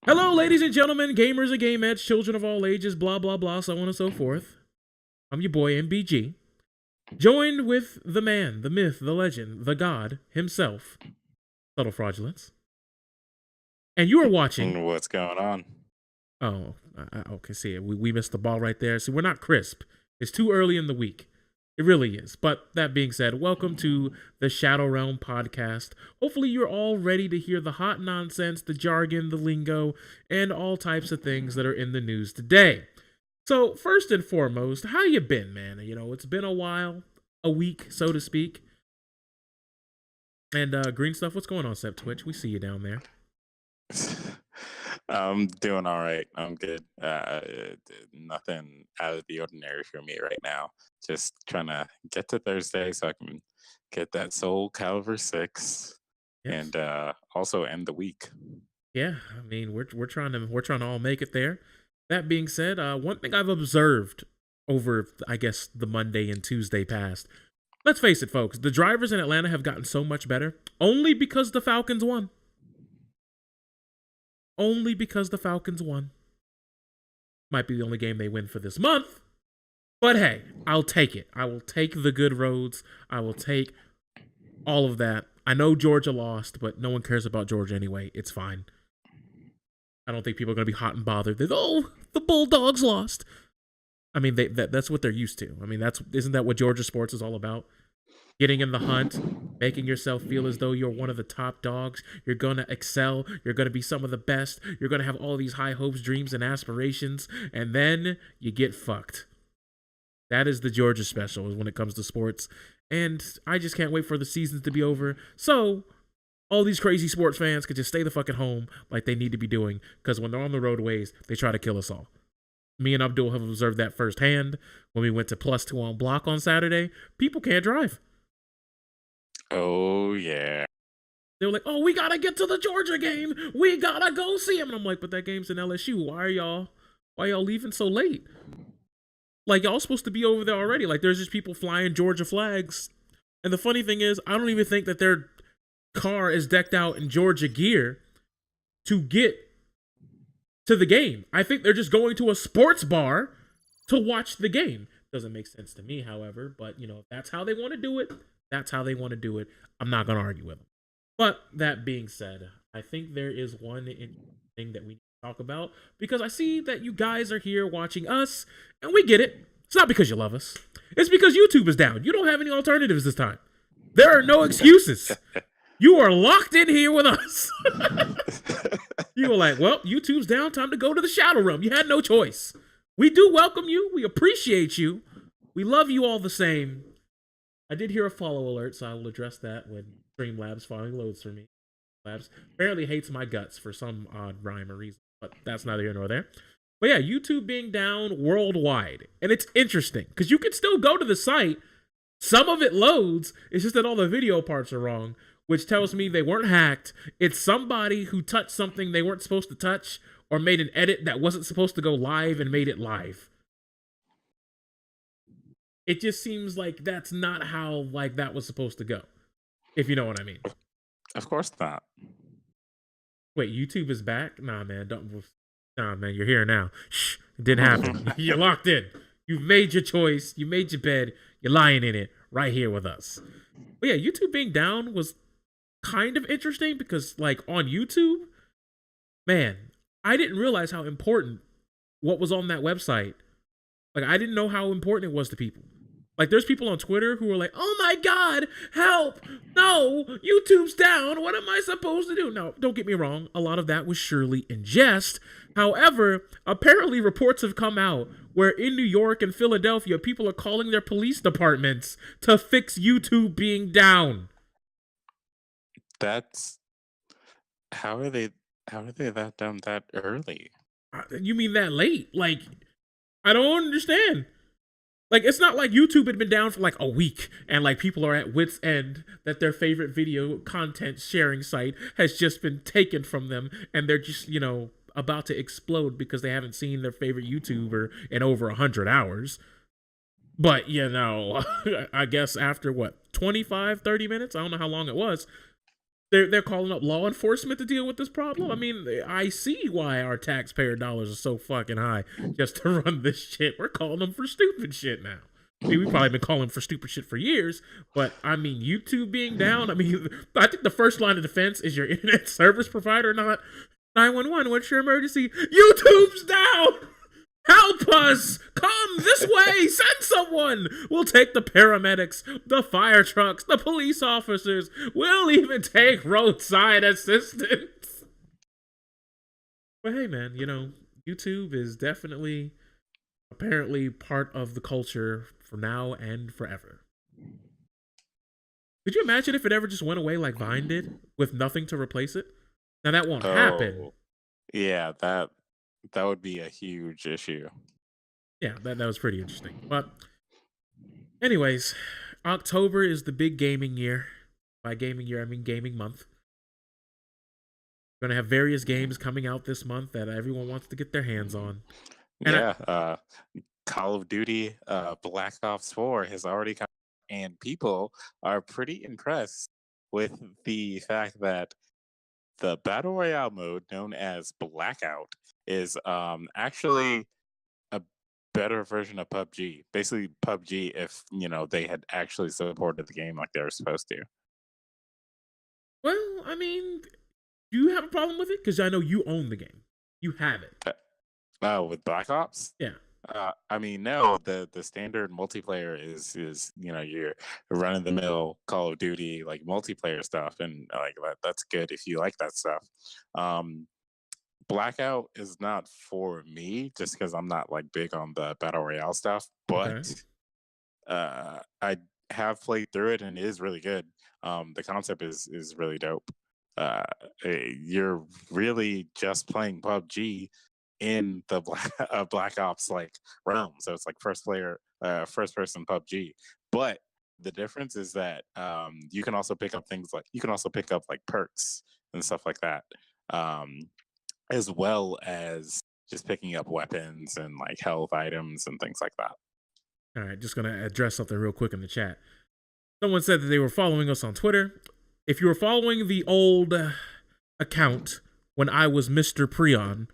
Hello, ladies and gentlemen, gamers and gamettes, children of all ages, blah, blah, blah, so on and so forth. I'm your boy, MBG, joined with the man, the myth, the legend, the god himself, SubtleFraudulence. And you are watching... What's going on? Oh, okay, see, we missed the ball right there. See, we're not crisp. It's too early in the week. It really is. But that being said, welcome to the Shadowrealm Podcast. Hopefully you're all ready to hear the hot nonsense, the jargon, the lingo, and all types of things that are in the news today. So first and foremost, how you been, man? You know, it's been a while, a week, so to speak. And Green Stuff, what's going on, Sep Twitch? We see you down there. I'm doing all right. I'm good. Nothing out of the ordinary for me right now. Just trying to get to Thursday so I can get that Soul Calibur 6 and also end the week. Yeah, I mean we're trying to all make it there. That being said, one thing I've observed over, I guess, the Monday and Tuesday past. Let's face it, folks. The drivers in Atlanta have gotten so much better only because the Falcons won. Only because the Falcons won. Might be the only game they win for this month. But hey, I'll take it. I will take the good roads. I will take all of that. I know Georgia lost, but no one cares about Georgia anyway. It's fine. I don't think people are going to be hot and bothered that, oh, the Bulldogs lost. I mean, that's what they're used to. I mean, isn't that what Georgia sports is all about? Getting in the hunt, making yourself feel as though you're one of the top dogs. You're going to excel. You're going to be some of the best. You're going to have all these high hopes, dreams, and aspirations. And then you get fucked. That is the Georgia special when it comes to sports. And I just can't wait for the seasons to be over. So all these crazy sports fans could just stay the fuck at home like they need to be doing. Because when they're on the roadways, they try to kill us all. Me and Abdul have observed that firsthand when we went to +2 on block on Saturday. People can't drive. Oh, yeah. They were like, oh, we got to get to the Georgia game. We got to go see him. And I'm like, but that game's in LSU. Why are y'all leaving so late? Like, y'all supposed to be over there already. Like, there's just people flying Georgia flags. And the funny thing is, I don't even think that their car is decked out in Georgia gear to get to the game. I think they're just going to a sports bar to watch the game. Doesn't make sense to me, however. But, you know, if that's how they want to do it, that's how they want to do it. I'm not going to argue with them. But that being said, I think there is one thing that we need to talk about, because I see that you guys are here watching us, and we get it. It's not because you love us. It's because YouTube is down. You don't have any alternatives this time. There are no excuses. You are locked in here with us. You were like, well, YouTube's down. Time to go to the Shadowrealm. You had no choice. We do welcome you. We appreciate you. We love you all the same. I did hear a follow alert, so I will address that when Streamlabs finally loads for me. Labs apparently hates my guts for some odd rhyme or reason, but that's neither here nor there. But yeah, YouTube being down worldwide. And it's interesting, because you can still go to the site. Some of it loads. It's just that all the video parts are wrong, which tells me they weren't hacked. It's somebody who touched something they weren't supposed to touch, or made an edit that wasn't supposed to go live and made it live. It just seems like that's not how that was supposed to go, if you know what I mean. Of course not. Wait, YouTube is back? Nah, man, you're here now. Shh, it didn't happen. You're locked in. You've made your choice. You made your bed. You're lying in it right here with us. But yeah, YouTube being down was kind of interesting because, on YouTube, man, I didn't realize how important what was on that website. I didn't know how important it was to people. There's people on Twitter who are like, oh my God, help! No, YouTube's down. What am I supposed to do? Now, don't get me wrong. A lot of that was surely in jest. However, apparently reports have come out where in New York and Philadelphia, people are calling their police departments to fix YouTube being down. That's... How are they that down that early? You mean that late? I don't understand. It's not like YouTube had been down for a week and people are at wit's end that their favorite video content sharing site has just been taken from them and they're just, about to explode because they haven't seen their favorite YouTuber in over 100 hours. But, I guess after 25, 30 minutes? I don't know how long it was. they're calling up law enforcement to deal with this problem. I mean, I see why our taxpayer dollars are so fucking high just to run this shit. We're calling them for stupid shit now. I mean, we've probably been calling for stupid shit for years, but I mean, YouTube being down. I mean, I think the first line of defense is your internet service provider, not 911. What's your emergency? YouTube's down. Help us! Come this way! Send someone! We'll take the paramedics, the fire trucks, the police officers. We'll even take roadside assistance. But hey, man, you know, YouTube is definitely, apparently, part of the culture for now and forever. Could you imagine if it ever just went away like Vine did, with nothing to replace it? Now, that won't happen. Yeah, that would be a huge issue. Yeah, that was pretty interesting. But anyways, October is the big gaming year. By gaming year, I mean gaming month. We're going to have various games coming out this month that everyone wants to get their hands on. And Call of Duty Black Ops 4 has already come, and people are pretty impressed with the fact that the Battle Royale mode, known as Blackout, is actually a better version of PUBG. Basically, PUBG if, they had actually supported the game like they were supposed to. Well, I mean, do you have a problem with it? Because I know you own the game. You have it. With Black Ops? Yeah. I mean, no, the standard multiplayer is your run of the mill Call of Duty like multiplayer stuff, and like that's good if you like that stuff. Blackout is not for me just because I'm not like big on the battle royale stuff, but I have played through it and it is really good. The concept is really dope. You're really just playing PUBG in the Black Ops like realm, so it's like first person PUBG. But the difference is that you can also pick up like perks and stuff like that, as well as just picking up weapons and like health items and things like that. All right, just gonna address something real quick in the chat. Someone said that they were following us on Twitter. If you were following the old account when I was Mr. Preon,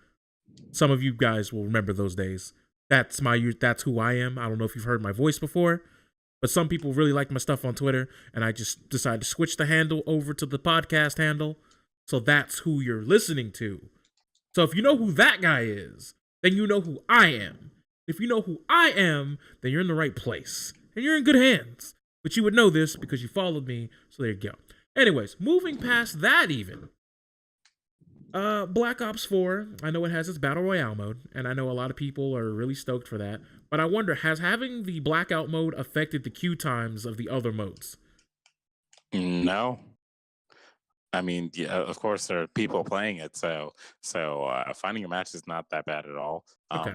some of you guys will remember those days. That's who I am. I don't know if you've heard my voice before, but some people really like my stuff on Twitter, and I just decided to switch the handle over to the podcast handle. So that's who you're listening to. So if you know who that guy is, then you know who I am. If you know who I am, then you're in the right place. And you're in good hands. But you would know this because you followed me, so there you go. Anyways, moving past that even. Black Ops 4, I know it has its Battle Royale mode, and I know a lot of people are really stoked for that. But I wonder, has having the Blackout mode affected the queue times of the other modes? No. I mean, yeah, of course there are people playing it, so finding a match is not that bad at all. Okay.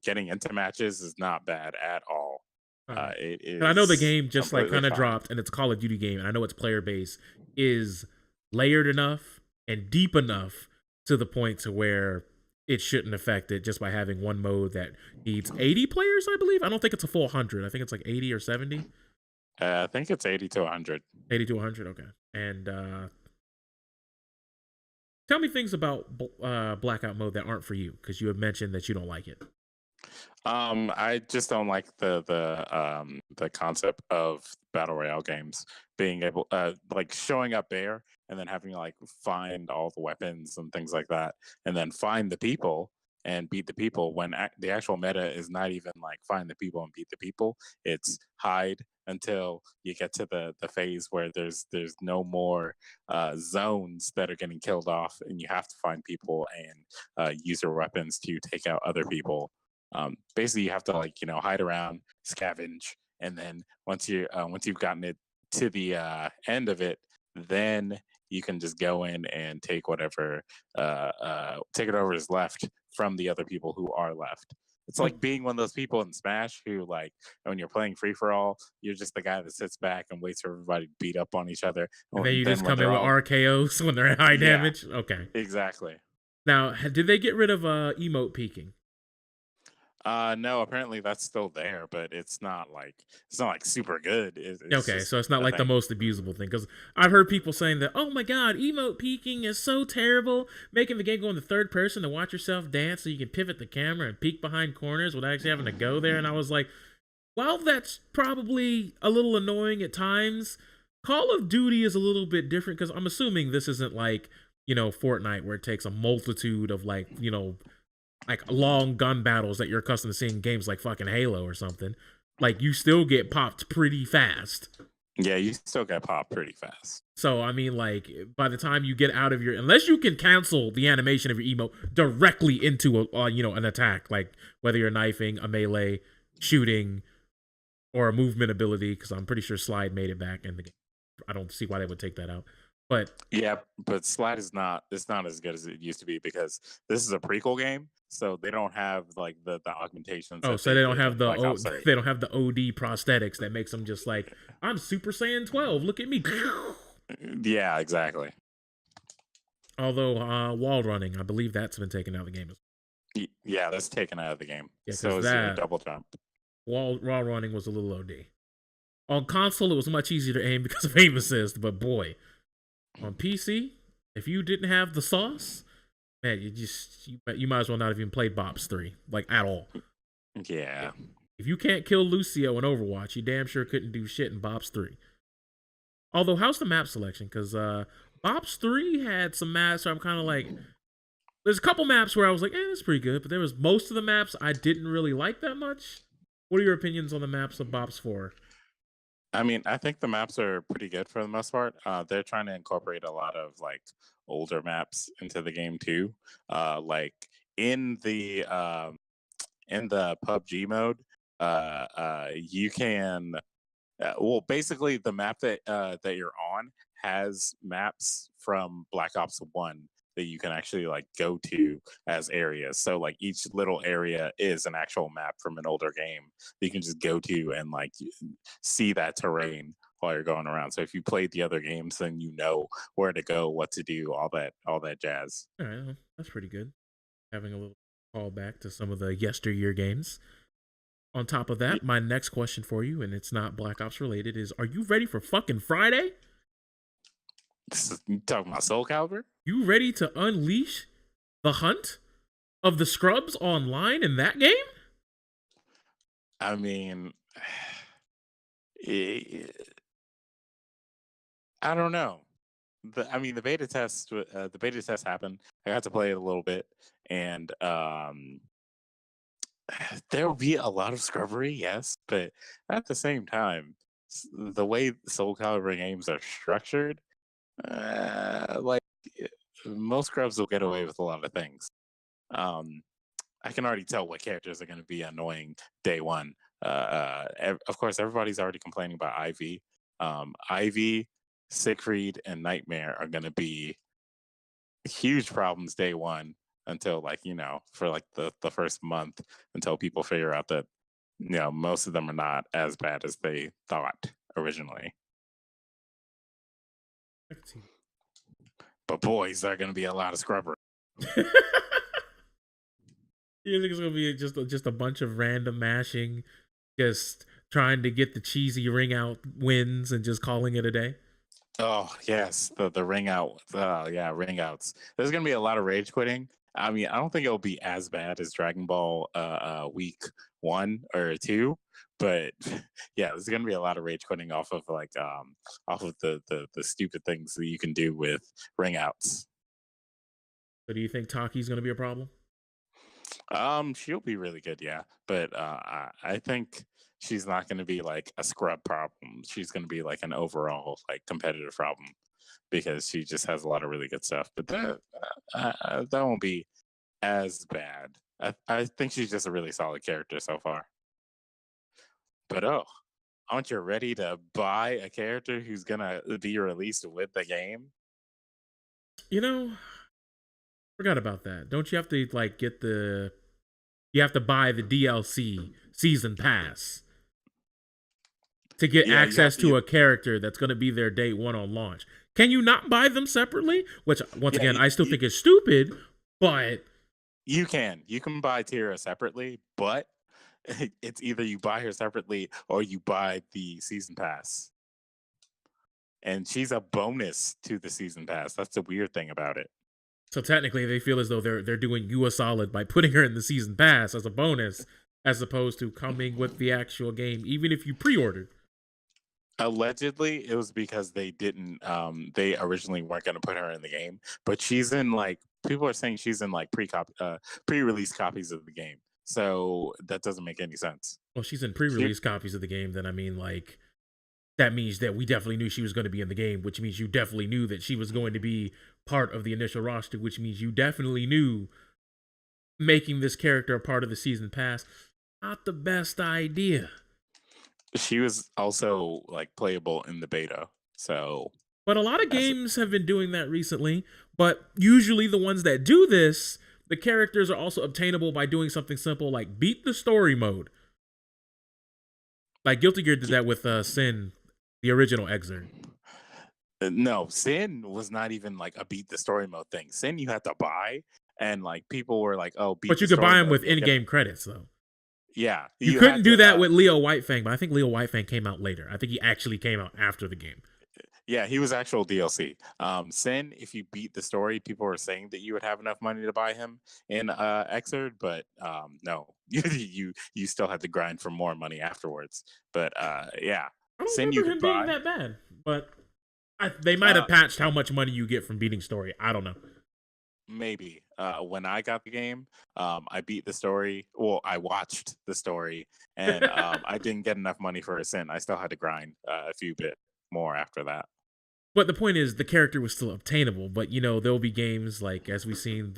Getting into matches is not bad at all. It is. And I know the game just like kind of fine. dropped, and it's a Call of Duty game, and I know its player base is layered enough and deep enough to the point to where it shouldn't affect it just by having one mode that needs 80 players, I believe. I don't think it's a full 100. I think it's like 80 or 70. I think it's 80 to 100. 80 to 100, okay. And tell me things about Blackout mode that aren't for you, because you have mentioned that you don't like it. I just don't like the concept of battle royale games being able like showing up there and then having to like find all the weapons and things like that, and then find the people and beat the people when the actual meta is not even like find the people and beat the people. It's hide until you get to the phase where there's no more zones that are getting killed off, and you have to find people and use your weapons to take out other people. Basically you have to like hide around, scavenge, and then once you've gotten it to the end of it, then you can just go in and take whatever is left from the other people who are left. It's like being one of those people in Smash who, like, when you're playing free for all, you're just the guy that sits back and waits for everybody to beat up on each other. And then you just come in with RKOs when they're at high damage. Okay, exactly. Now, did they get rid of emote peeking? No, apparently that's still there, but it's not like super good. It's Okay, just so it's not a like the thing. most abusable thing, because I've heard people saying that, oh my god, emote peeking is so terrible, making the game go in the third person to watch yourself dance so you can pivot the camera and peek behind corners without actually having to go there. And I was like, while that's probably a little annoying at times, Call of Duty is a little bit different, because I'm assuming this isn't like, Fortnite, where it takes a multitude of like long gun battles that you're accustomed to seeing in games like fucking Halo or something. Like, you still get popped pretty fast. Yeah, you still get popped pretty fast. So, I mean, like, by the time you get out of unless you can cancel the animation of your emote directly into an attack, like whether you're knifing, a melee, shooting, or a movement ability, because I'm pretty sure Slide made it back in the game. I don't see why they would take that out. But yeah, but Slide is not as good as it used to be, because this is a prequel game, so they don't have like the augmentations. Oh, that so they don't did have in the Black Ops 3. they don't have the OD prosthetics that makes them just like, I'm Super Saiyan 12. Look at me. Yeah, exactly. Although wall running, I believe that's been taken out of the game. Yeah, that's taken out of the game. Yeah, so is your double jump. Wall running was a little OD. On console, it was much easier to aim because of aim assist, but boy, on PC, if you didn't have the sauce, man, you might as well not have even played Bops 3, like, at all. Yeah. If you can't kill Lucio in Overwatch, you damn sure couldn't do shit in Bops 3. Although, how's the map selection? Because Bops 3 had some maps where I'm kind of like, there's a couple maps where I was like, that's pretty good, but there was most of the maps I didn't really like that much. What are your opinions on the maps of Bops 4? I mean, I think the maps are pretty good for the most part. They're trying to incorporate a lot of like older maps into the game too. Like in the PUBG mode, you can well, basically the map that you're on has maps from Black Ops 1 that you can actually like go to as areas. So like each little area is an actual map from an older game that you can just go to and like see that terrain while you're going around. So if you played the other games, then you know where to go, what to do, all that jazz. All right, that's pretty good. Having a little callback to some of the yesteryear games. On top of that, my next question for you, and it's not Black Ops related, is: are you ready for fucking Friday? You talking about Soul Calibur? You ready to unleash the hunt of the scrubs online in that game? I mean, I don't know. The beta test happened. I got to play it a little bit, and there will be a lot of scrubbery, yes, but at the same time, the way Soul Calibur games are structured, like most scrubs will get away with a lot of things. I can already tell what characters are going to be annoying day one. Of course, everybody's already complaining about Ivy. Ivy, Siegfried, and Nightmare are going to be huge problems day one, until like for like the first month, until people figure out that most of them are not as bad as they thought originally. But boys, there are going to be a lot of scrubber. You think it's going to be just a bunch of random mashing, just trying to get the cheesy ring out wins and just calling it a day? Oh yes, the ring out. Yeah, ring outs. There's gonna be a lot of rage quitting. I mean, I don't think it'll be as bad as Dragon Ball week 1 or 2, but yeah, there's gonna be a lot of rage quitting off of like off of the stupid things that you can do with ring outs. So do you think Taki's gonna be a problem? She'll be really good, yeah, but I think she's not going to be like a scrub problem. She's going to be like an overall like competitive problem, because she just has a lot of really good stuff. But that won't be as bad. I think she's just a really solid character so far. But aren't you ready to buy a character who's gonna be released with the game? Forgot about that. Don't you have to like you have to buy the DLC season pass to get access to a character that's going to be there day one on launch? Can you not buy them separately? Which, once again, I still think is stupid, but You can buy Tira separately, but it's either you buy her separately or you buy the season pass. And she's a bonus to the season pass. That's the weird thing about it. So technically, they feel as though they're doing you a solid by putting her in the season pass as a bonus, as opposed to coming with the actual game, even if you pre-ordered. Allegedly, it was because they didn't. They originally weren't going to put her in the game, but she's in like people are saying she's in like pre-release copies of the game. So that doesn't make any sense. Well, she's in pre-release copies of the game. Then I mean, like, that means that we definitely knew she was going to be in the game, which means you definitely knew that she was going to be part of the initial roster, which means you definitely knew making this character a part of the season pass not the best idea. She was also like playable in the beta, so. But a lot of games have been doing that recently. But usually the ones that do this, the characters are also obtainable by doing something simple like beat the story mode. Like Guilty Gear did that with Sin, the original Exer. No, Sin was not even like a beat the story mode thing. Sin you had to buy, and like people were like, "Oh, beat." But you could buy them with in-game credits, though. Yeah, you couldn't do that with Leo Whitefang, but I think Leo Whitefang came out later. I think he actually came out after the game. Yeah, he was actual DLC. Sin, if you beat the story, people were saying that you would have enough money to buy him in Xrd, but no, you still had to grind for more money afterwards. But yeah, I don't Sin remember him being that bad, but they might have patched how much money you get from beating story. I don't know. Maybe. When I got the game, I beat the story. Well, I watched the story, and I didn't get enough money for a Sin. I still had to grind a few bit more after that. But the point is, the character was still obtainable. But, you know, there'll be games like, as we've seen,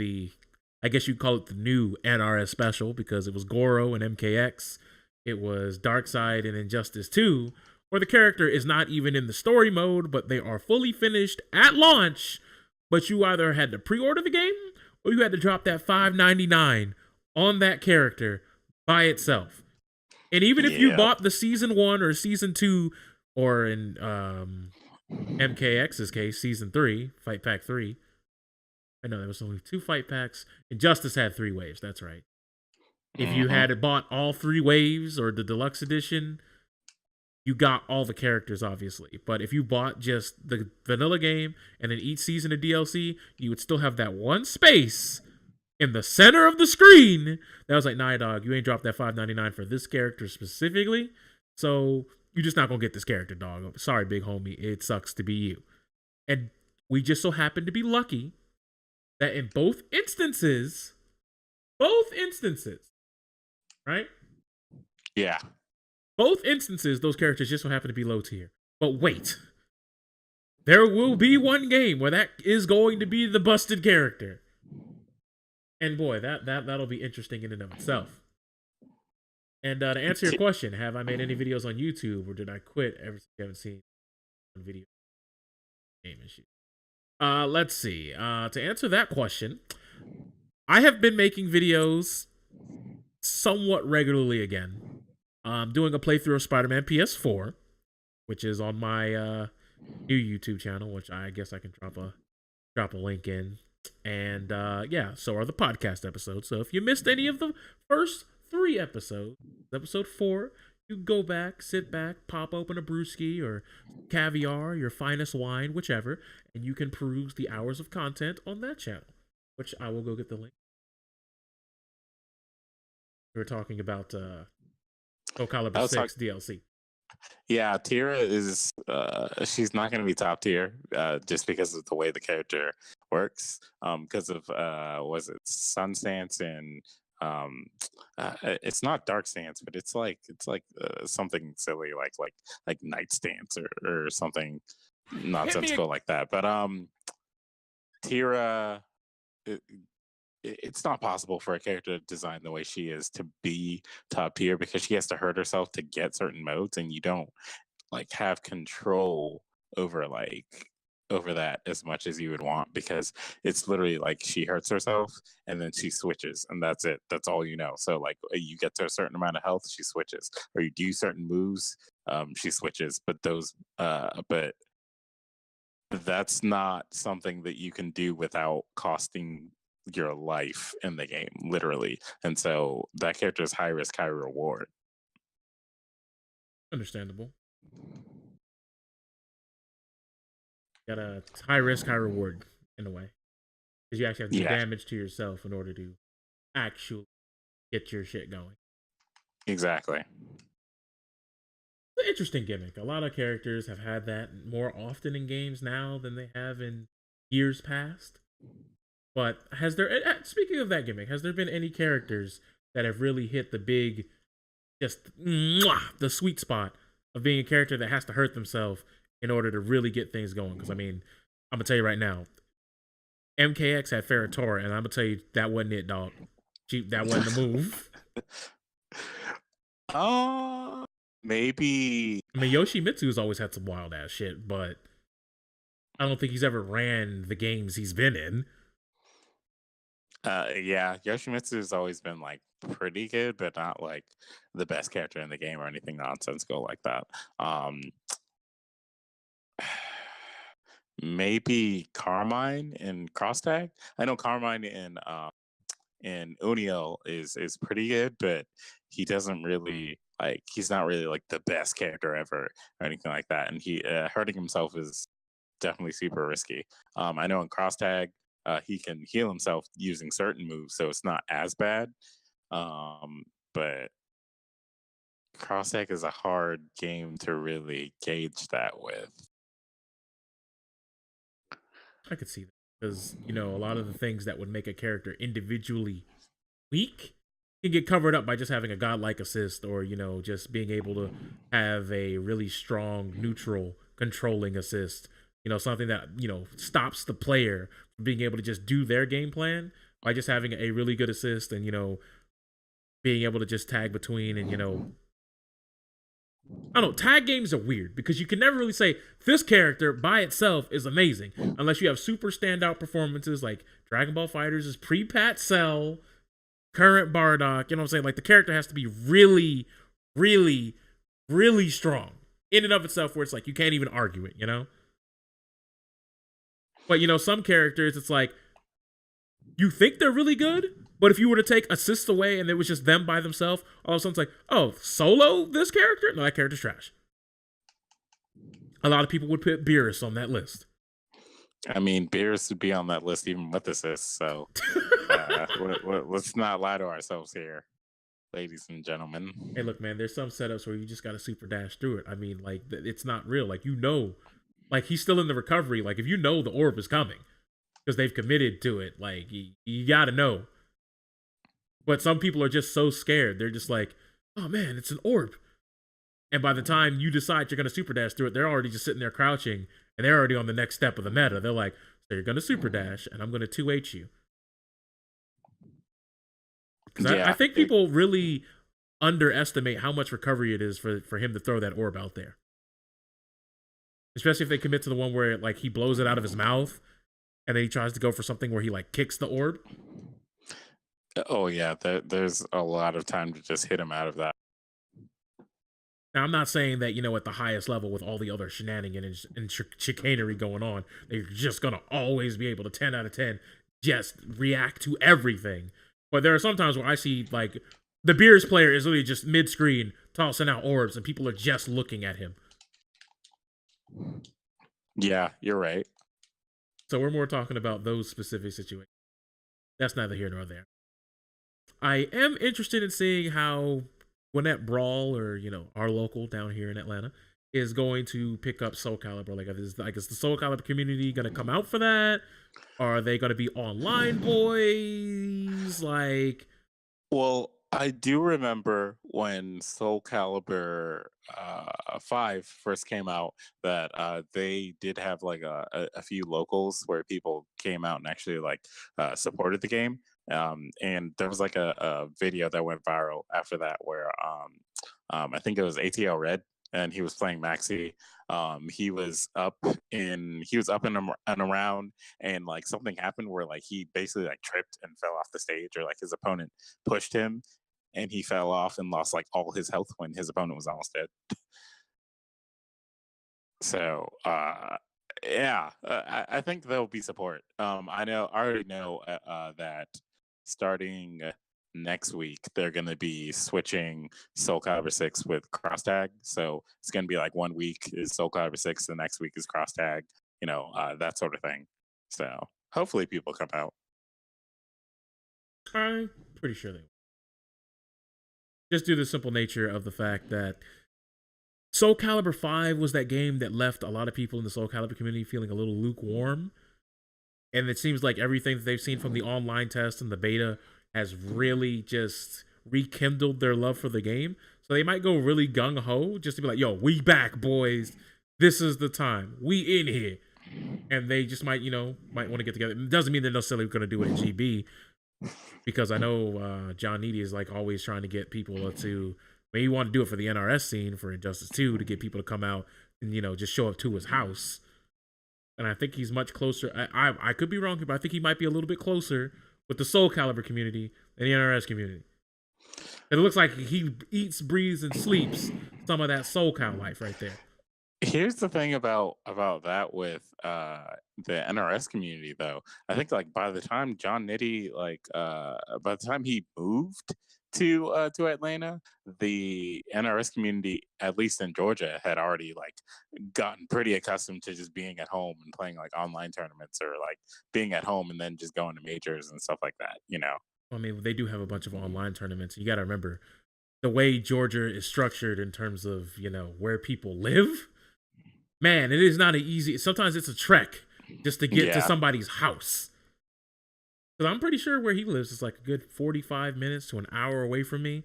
I guess you'd call it the new NRS special, because it was Goro and MKX. It was Darkseid and Injustice 2, where the character is not even in the story mode, but they are fully finished at launch. But you either had to pre-order the game, or you had to drop that $5.99 on that character by itself. And even if you bought the Season 1 or Season 2, or in MKX's case, Season 3, Fight Pack 3. I know there was only 2 fight packs. Injustice had 3 waves, that's right. If you had bought all 3 waves or the deluxe edition, you got all the characters, obviously. But if you bought just the vanilla game and then each season of DLC, you would still have that one space in the center of the screen that was like, nah, dog, you ain't dropped that $5.99 for this character specifically. So you're just not going to get this character, dog. Sorry, big homie. It sucks to be you. And we just so happen to be lucky that in both instances, right? Yeah. Both instances, those characters just so happen to be low tier. But wait, there will be one game where that is going to be the busted character. And boy, that'll be interesting in and of itself. And to answer your question, have I made any videos on YouTube, or did I quit ever since you haven't seen one video game and shit? Let's see. To answer that question, I have been making videos somewhat regularly again. Doing a playthrough of Spider-Man PS4, which is on my new YouTube channel, which I guess I can drop a link in. And yeah, so are the podcast episodes. So if you missed any of the first 3 episodes, episode 4, you go back, sit back, pop open a brewski or caviar, your finest wine, whichever, and you can peruse the hours of content on that channel, which I will go get the link. We were talking about Soul Calibur 6 DLC. Yeah, Tira is she's not going to be top tier just because of the way the character works. Because of was it Sunstance and it's not Dark Stance, but it's like something silly like Night Stance or something nonsensical like that. But Tira. It's not possible for a character designed the way she is to be top tier because she has to hurt herself to get certain modes, and you don't like have control over that as much as you would want, because it's literally like she hurts herself and then she switches, and that's it. That's all you know. So like you get to a certain amount of health, she switches, or you do certain moves, she switches. But that's not something that you can do without costing your life in the game, literally. And so that character is high risk, high reward. Understandable. Got a high risk, high reward in a way. Because you actually have to do Yeah, damage to yourself in order to actually get your shit going. exactly. It's an interesting gimmick. A lot of characters have had that more often in games now than they have in years past. But has there, speaking of that gimmick, has there been any characters that have really hit the big, just the sweet spot of being a character that has to hurt themselves in order to really get things going? Because I mean, I'm gonna tell you right now, MKX had Ferratora, and I'm gonna tell you that wasn't it, dog. That wasn't the move. Maybe. I mean, Yoshimitsu's always had some wild ass shit, but I don't think he's ever ran the games he's been in. Yeah, Yoshimitsu has always been like pretty good, but not like the best character in the game or anything nonsensical like that. Maybe Carmine in Cross Tag. I know Carmine in Unio is pretty good, but he doesn't really like. He's not really like the best character ever or anything like that. And he hurting himself is definitely super risky. I know in Cross Tag, he can heal himself using certain moves, so it's not as bad. But Cross Tag is a hard game to really gauge that with. I could see that because a lot of the things that would make a character individually weak can get covered up by just having a godlike assist, or just being able to have a really strong neutral controlling assist. Something that stops the player from being able to just do their game plan by just having a really good assist, and being able to just tag between, and I don't know, tag games are weird because you can never really say this character by itself is amazing unless you have super standout performances like Dragon Ball FighterZ pre-Pat Cell, current Bardock. You know what I'm saying? Like, the character has to be really, really, really strong in and of itself, where it's like you can't even argue it, But some characters, it's like you think they're really good, but if you were to take assists away and it was just them by themselves, all of a sudden it's like, oh, solo this character? No, that character's trash. A lot of people would put Beerus on that list. I mean, Beerus would be on that list even with assists, so let's not lie to ourselves here, ladies and gentlemen. Hey, look, man, there's some setups where you just got to super dash through it. I mean, like, it's not real. Like, like, he's still in the recovery. Like, if the orb is coming because they've committed to it, like, you got to know. But some people are just so scared. They're just like, oh, man, it's an orb. And by the time you decide you're going to super dash through it, they're already just sitting there crouching, and they're already on the next step of the meta. They're like, so you're going to super dash, and I'm going to 2H you. Yeah. I think people really underestimate how much recovery it is for him to throw that orb out there. Especially if they commit to the one where, like, he blows it out of his mouth, and then he tries to go for something where he, like, kicks the orb. Oh, yeah. There's a lot of time to just hit him out of that. Now, I'm not saying that, at the highest level with all the other shenanigans and chicanery going on, they're just going to always be able to 10 out of 10 just react to everything. But there are some times where I see, like, the Beerus player is literally just mid-screen tossing out orbs, and people are just looking at him. Yeah, you're right. So we're more talking about those specific situations. That's neither here nor there. I am interested in seeing how Gwinnett Brawl, or our local down here in Atlanta, is going to pick up Soul Calibur. Like, is the Soul Calibur community going to come out for that? Are they going to be online boys? Like, well, I do remember when Soul Calibur 5 first came out that they did have like a few locals where people came out and actually like supported the game. And there was like a video that went viral after that where I think it was ATL Red, and he was playing Maxi. He was up and around, and like something happened where like he basically like tripped and fell off the stage, or like his opponent pushed him and he fell off and lost like all his health when his opponent was almost dead. So Yeah, I think there'll be support. I already know that starting next week they're going to be switching Soul Calibur 6 with cross tag. So it's going to be like 1 week is Soul Calibur 6, the next week is cross tag. That sort of thing. So hopefully people come out. I'm pretty sure they will. Just due to the simple nature of the fact that Soul Calibur 5 was that game that left a lot of people in the Soul Calibur community feeling a little lukewarm. And it seems like everything that they've seen from the online test and the beta has really just rekindled their love for the game. So they might go really gung-ho just to be like, yo, we back, boys. This is the time. We in here. And they just might want to get together. It doesn't mean they're necessarily going to do it in GB, because I know John Needy is like always trying to get people to, maybe want to do it for the NRS scene for Injustice 2 to get people to come out and, just show up to his house. And I think he's much closer. I could be wrong here, but I think he might be a little bit closer with the Soul Calibur community than the NRS community. It looks like he eats, breathes, and sleeps some of that Soul Cal life right there. Here's the thing about that with the NRS community, though. I think like by the time John Nitty, by the time he moved to Atlanta, the NRS community, at least in Georgia, had already like gotten pretty accustomed to just being at home and playing like online tournaments, or like being at home and then just going to majors and stuff like that. I mean, they do have a bunch of online tournaments. You got to remember the way Georgia is structured in terms of where people live. Man, it is not an easy. Sometimes it's a trek just to get to somebody's house. Because I'm pretty sure where he lives is like a good 45 minutes to an hour away from me.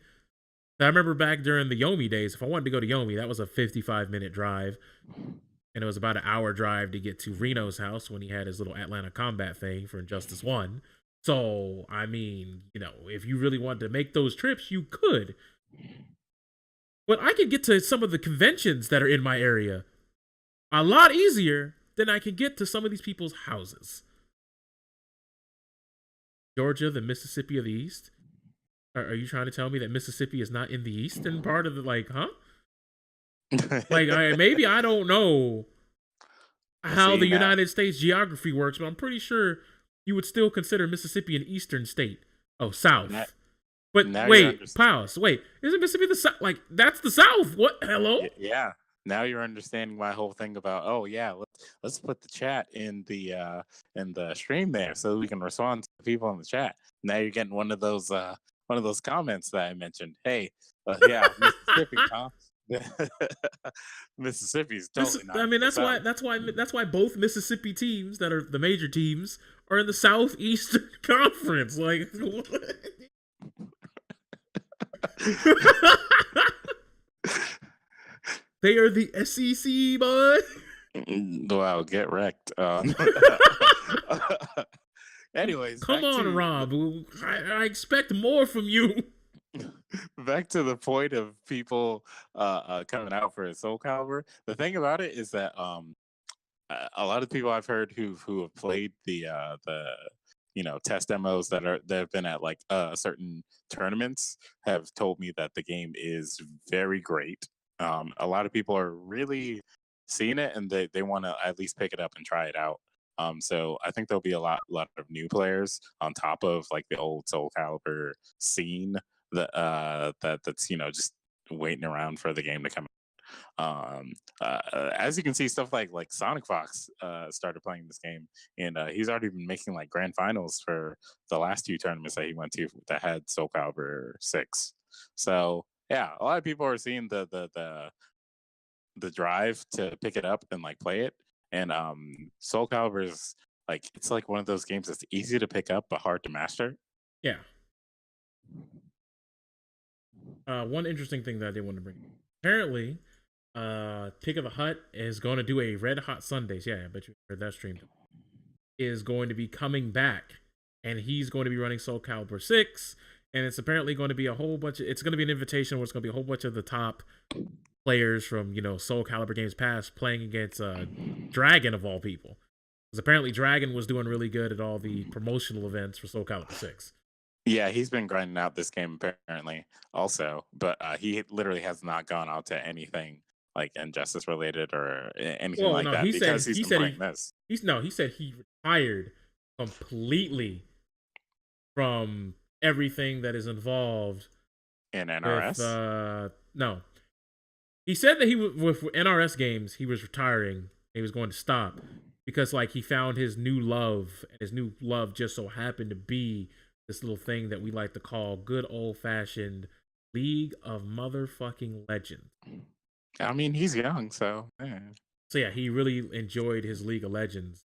I remember back during the Yomi days, if I wanted to go to Yomi, that was a 55-minute drive. And it was about an hour drive to get to Reno's house when he had his little Atlanta combat thing for Injustice 1. So, I mean, if you really wanted to make those trips, you could. But I could get to some of the conventions that are in my area a lot easier than I can get to some of these people's houses. Georgia, the Mississippi of the East? Are you trying to tell me that Mississippi is not in the eastern part of the, huh? Maybe I don't know how the United States geography works, but I'm pretty sure you would still consider Mississippi an eastern state. Oh, South. But wait, pause. Wait, isn't Mississippi the South? Like, that's the South. What? Hello? Yeah. Now you're understanding my whole thing about, oh yeah, let's put the chat in the stream there so we can respond to the people in the chat. Now you're getting one of those comments that I mentioned. Hey, yeah, Mississippi, huh? Mississippi's totally not. I mean, that's why both Mississippi teams that are the major teams are in the Southeastern Conference. Like, they are the SEC, bud. Wow, get wrecked. Anyways, come on, Rob. I expect more from you. Back to the point of people coming out for Soul Calibur. The thing about it is that a lot of people I've heard who have played the test demos that have been at like certain tournaments have told me that the game is very great. A lot of people are really seeing it, and they want to at least pick it up and try it out. So I think there'll be a lot of new players on top of like the old Soul Calibur scene that's just waiting around for the game to come out. As you can see, stuff like Sonic Fox started playing this game, and he's already been making like grand finals for the last 2 tournaments that he went to that had Soul Calibur 6. So yeah, a lot of people are seeing the drive to pick it up and like play it. And Soul Calibur is like, it's like one of those games that's easy to pick up but hard to master. Yeah. One interesting thing that I did want to bring. Apparently, Pig of the Hut is going to do a Red Hot Sundays. Yeah, I bet you heard that stream. Is going to be coming back, and he's going to be running Soul Calibur 6. And it's apparently going to be a whole bunch of, it's going to be an invitation where it's going to be a whole bunch of the top players from, Soul Calibur games past playing against Dragon of all people. Because apparently Dragon was doing really good at all the promotional events for Soul Calibur 6. Yeah, he's been grinding out this game apparently also, but he literally has not gone out to anything like injustice related or anything Well, like no, that because he he's been said playing this he said he retired completely from everything that is involved in with NRS. no. He said that he with NRS games he was retiring. He was going to stop because like he found his new love, and his new love just so happened to be this little thing that we like to call good old fashioned League of Motherfucking Legends. I mean, he's young, so So yeah, he really enjoyed his League of Legends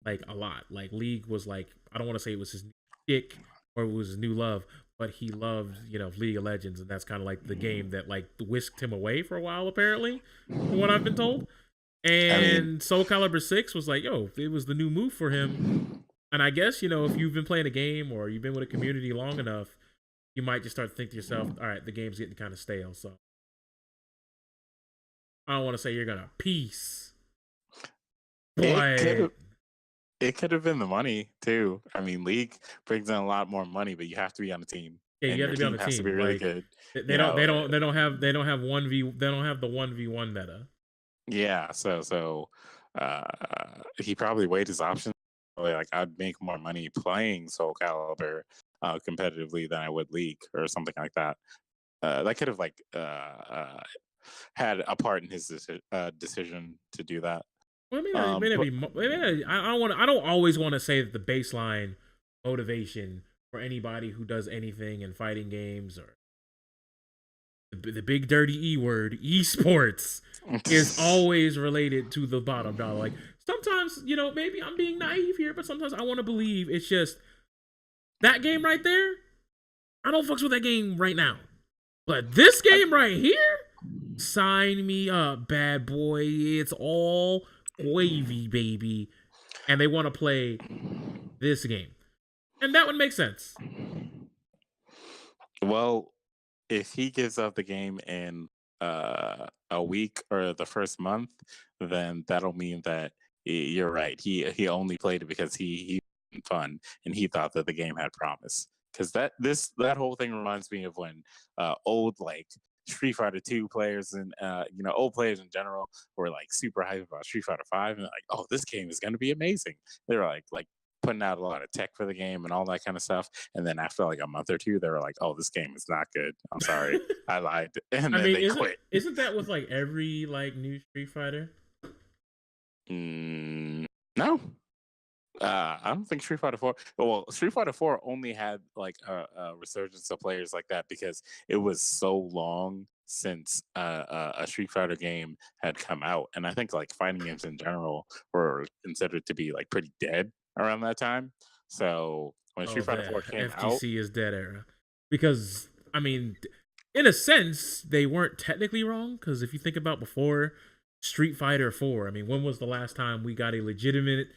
like a lot. Like League was like, I don't want to say it was his stick or it was his new love, but he loved, League of Legends, and that's kind of like the game that like whisked him away for a while, apparently, from what I've been told. I mean, And Soul Calibur 6 was like, yo, it was the new move for him. And I guess, if you've been playing a game or you've been with a community long enough, you might just start to think to yourself, all right, the game's getting kind of stale. So I don't want to say you're gonna peace, but it could have been the money too. I mean, League brings in a lot more money, but you have to be on a team, yeah, and you have your to be on team the has to team. be really Like good. they don't have the 1v1 meta. Yeah, so he probably weighed his options. Like I'd make more money playing Soul Calibur competitively than I would League or something like that. That could have had a part in his decision to do that. Well, it may not But be. I don't always want to say that the baseline motivation for anybody who does anything in fighting games or the big dirty E word, esports, is always related to the bottom dollar. Like sometimes, maybe I'm being naive here, but sometimes I want to believe it's just that game right there. I don't fucks with that game right now, but this game right here, sign me up, bad boy. It's all wavy, baby, and they want to play this game, and that would make sense. well, if he gives up the game in a week or the first month, then that'll mean that you're right. He only played it because he had fun and he thought that the game had promise. Because that whole thing reminds me of when old like Street Fighter 2 players and old players in general were like super hyped about Street Fighter 5 and like, oh, this game is gonna be amazing. They were like putting out a lot of tech for the game and all that kind of stuff. And then after like a month or two, they were like, "Oh, this game is not good. I'm sorry, I lied." And then they quit. Isn't that with like every like new Street Fighter? No, I don't think Street Fighter 4. Well, Street Fighter 4 only had like a resurgence of players like that because it was so long since a Street Fighter game had come out, and I think like fighting games in general were considered to be like pretty dead around that time. So when Street Fighter 4 came out, FGC is dead era, because I mean, in a sense, they weren't technically wrong. Because if you think about before Street Fighter 4, I mean, when was the last time we got a legitimate,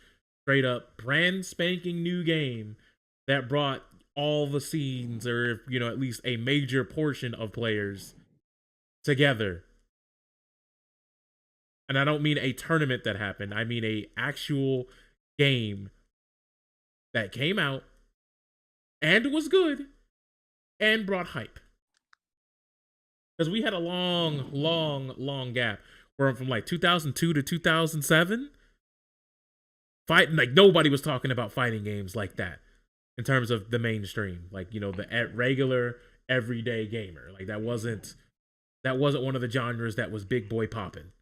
straight up, brand spanking new game that brought all the scenes, or at least a major portion of players together? And I don't mean a tournament that happened. I mean a actual game that came out and was good and brought hype. Because we had a long gap from like 2002 to 2007. Fighting, like nobody was talking about fighting games like that in terms of the mainstream, like the regular everyday gamer. Like that wasn't one of the genres that was big boy popping.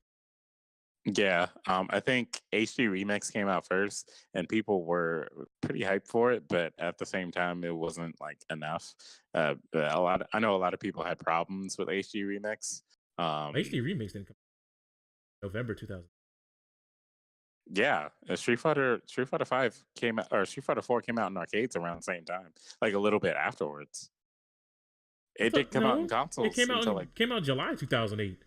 yeah, I think HD Remix came out first, and people were pretty hyped for it, but at the same time, it wasn't like enough. I know a lot of people had problems with HD Remix. HD Remix didn't come November 2000. Yeah, Street Fighter 5 came out, or Street Fighter 4 came out in arcades around the same time, like a little bit afterwards. It did come out in consoles. It came out July 2008.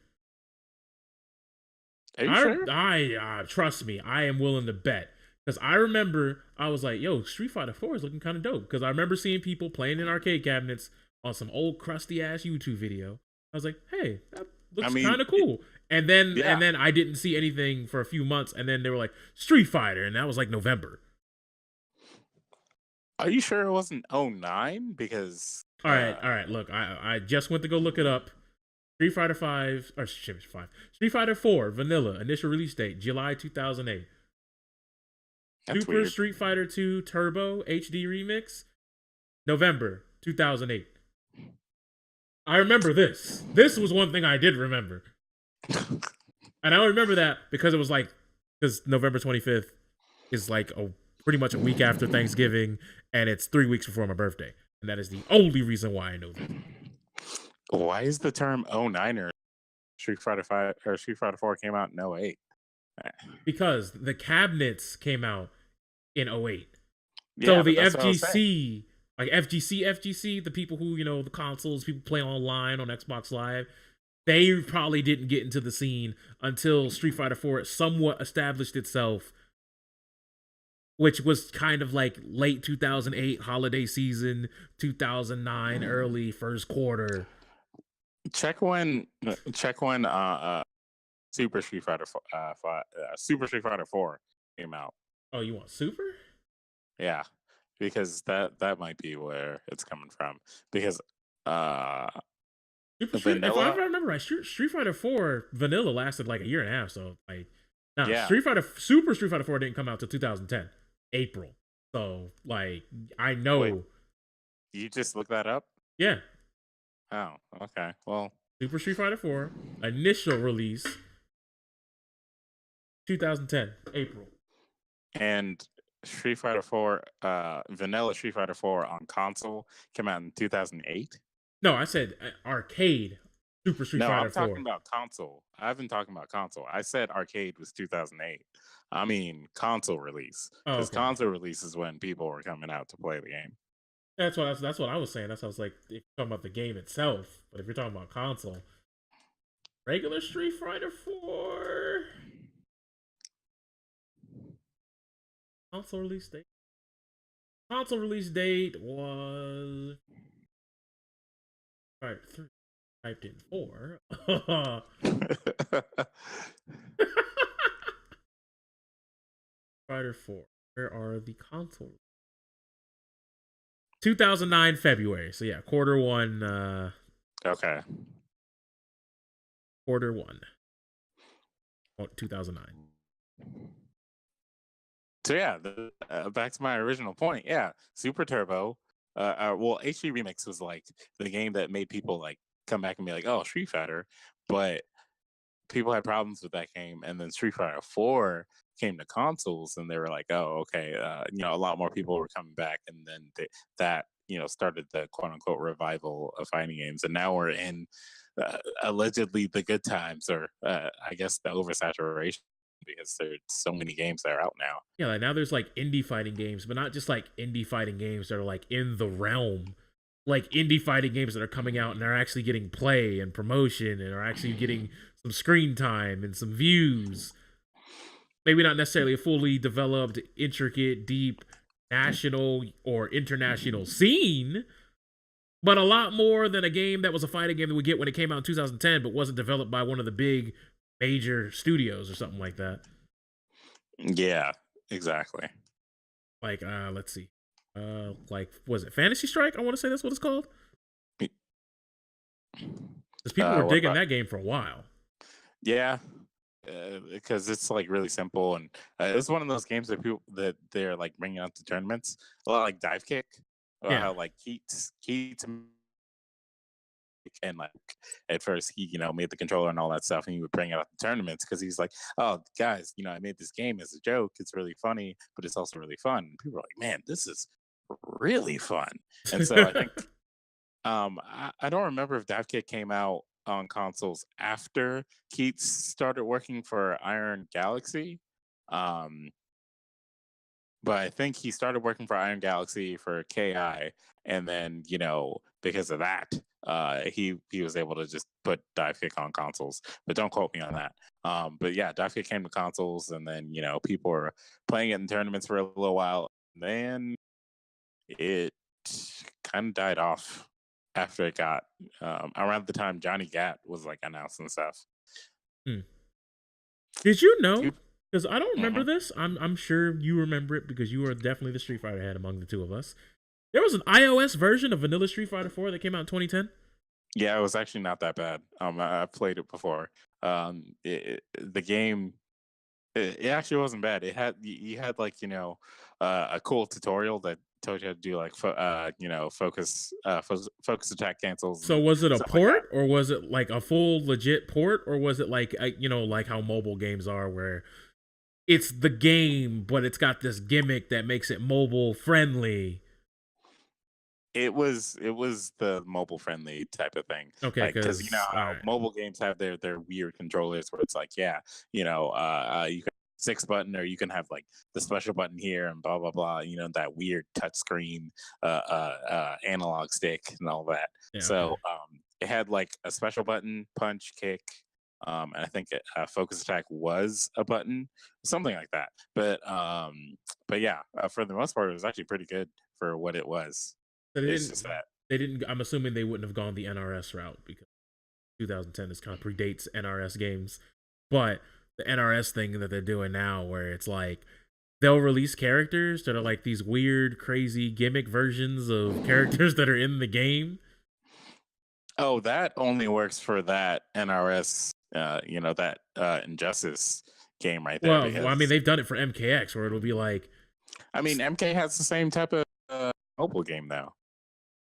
Are you sure? I trust me, I am willing to bet, because I remember I was like, "Yo, Street Fighter 4 is looking kind of dope." Because I remember seeing people playing in arcade cabinets on some old crusty ass YouTube video. I was like, "Hey, that looks kind of cool." And then I didn't see anything for a few months, and then they were like Street Fighter, and that was like November. Are you sure it wasn't 09? Because all right. Look, I just went to go look it up. Street Fighter 5 or shit, 5. Street Fighter 4 Vanilla initial release date July 2008. That's Super weird. Street Fighter 2 Turbo HD Remix November 2008. I remember this. This was one thing I did remember. And I remember that because it was like, because November 25th is like pretty much a week after Thanksgiving, and it's 3 weeks before my birthday. And that is the only reason why I know that. Why is the term 09er Street Fighter 5 or Street Fighter 4 came out in 08? Because the cabinets came out in 08. Yeah, So the that's what I was saying. FGC, like FGC, the people who, the consoles, people play online on Xbox Live, they probably didn't get into the scene until Street Fighter 4 somewhat established itself, which was kind of like late 2008 holiday season, 2009 early first quarter. Check when Super Street Fighter Super Street Fighter 4 came out. Oh, you want Super? Yeah, because that might be where it's coming from. Because Super Street, if I remember right, Street Fighter 4 Vanilla lasted like a year and a half. So like, no, yeah. Super Street Fighter 4 didn't come out till 2010 April. So like, I know. Wait, you just look that up? Yeah. Oh, okay. Well, Super Street Fighter 4 initial release 2010 April. And Street Fighter 4 Vanilla Street Fighter 4 on console came out in 2008. No, I said arcade Super Street Fighter 4. No, I'm talking about console. I've been talking about console. I said arcade was 2008. I mean console release. Because console release is when people were coming out to play the game. That's what I was saying. That's what I was like, if you're talking about the game itself. But if you're talking about console, regular Street Fighter 4 console release date. Console release date was Fighter 3. Typed in 4. Fighter 4. Where are the consoles? 2009 February. So yeah, quarter one. Okay. Quarter one. 2009. So yeah, back to my original point. Yeah, Super Turbo. Well, HD Remix was like the game that made people like come back and be like, "Oh, Street Fighter," but people had problems with that game, and then Street Fighter 4 came to consoles, and they were like, "Oh, okay." A lot more people were coming back, and then that started the quote unquote revival of fighting games, and now we're in allegedly the good times, or I guess the oversaturation. Because there's so many games that are out now. Yeah, like now there's like indie fighting games, but not just like indie fighting games that are like in the realm. Like indie fighting games that are coming out and are actually getting play and promotion and are actually getting some screen time and some views. Maybe not necessarily a fully developed, intricate, deep national or international scene, but a lot more than a game that was a fighting game that we get when it came out in 2010, but wasn't developed by one of the big major studios or something like that. Yeah, exactly. Like, let's see. Like, was it Fantasy Strike? I want to say that's what it's called. Because people were digging that game for a while. Yeah, because it's like really simple, and it's one of those games that people that they're like bringing out to tournaments. A lot like Dive Kick. How like Keats and like at first he made the controller and all that stuff, and he would bring it out to tournaments because he's like, "Oh guys, I made this game as a joke. It's really funny, but it's also really fun." And people are like, "Man, this is really fun." And so I think I don't remember if Dive Kick came out on consoles after Keats started working for Iron Galaxy, but I think he started working for Iron Galaxy for KI, and then because of that, he was able to just put Dive Kick on consoles. But don't quote me on that. But yeah, Dive Kick came to consoles, and then people were playing it in tournaments for a little while. And then it kind of died off after it got around the time Johnny Gat was like announcing stuff. Did you know? Because I don't remember this. I'm sure you remember it because you are definitely the Street Fighter head among the two of us. There was an iOS version of Vanilla Street Fighter 4 that came out in 2010. Yeah, it was actually not that bad. I played it before. The game, it actually wasn't bad. It had you had like a cool tutorial that told you how to do like focus attack cancels So and was it a stuff like that. port, or was it like a full legit port, or was it like like how mobile games are, where it's the game, but it's got this gimmick that makes it mobile friendly? It was the mobile friendly type of thing, Okay, like because you know because all how right, mobile games have their weird controllers where it's like, yeah, you can six button, or you can have like the special button here and blah blah blah, that weird touch screen analog stick and all that. yeah, okay. So it had like a special button, punch, kick, and I think focus attack was a button, something like that. But yeah, for the most part, it was actually pretty good for what it was. So they It's didn't, just that. they didn't. I'm assuming they wouldn't have gone the NRS route, because 2010 is kind of predates NRS games, but the NRS thing that they're doing now, where it's like they'll release characters that are like these weird, crazy gimmick versions of characters that are in the game. Oh, that only works for that NRS, that Injustice game right there. Well, I mean, Because they've done it for MKX, where it'll be like, I mean, MK has the same type of mobile game though,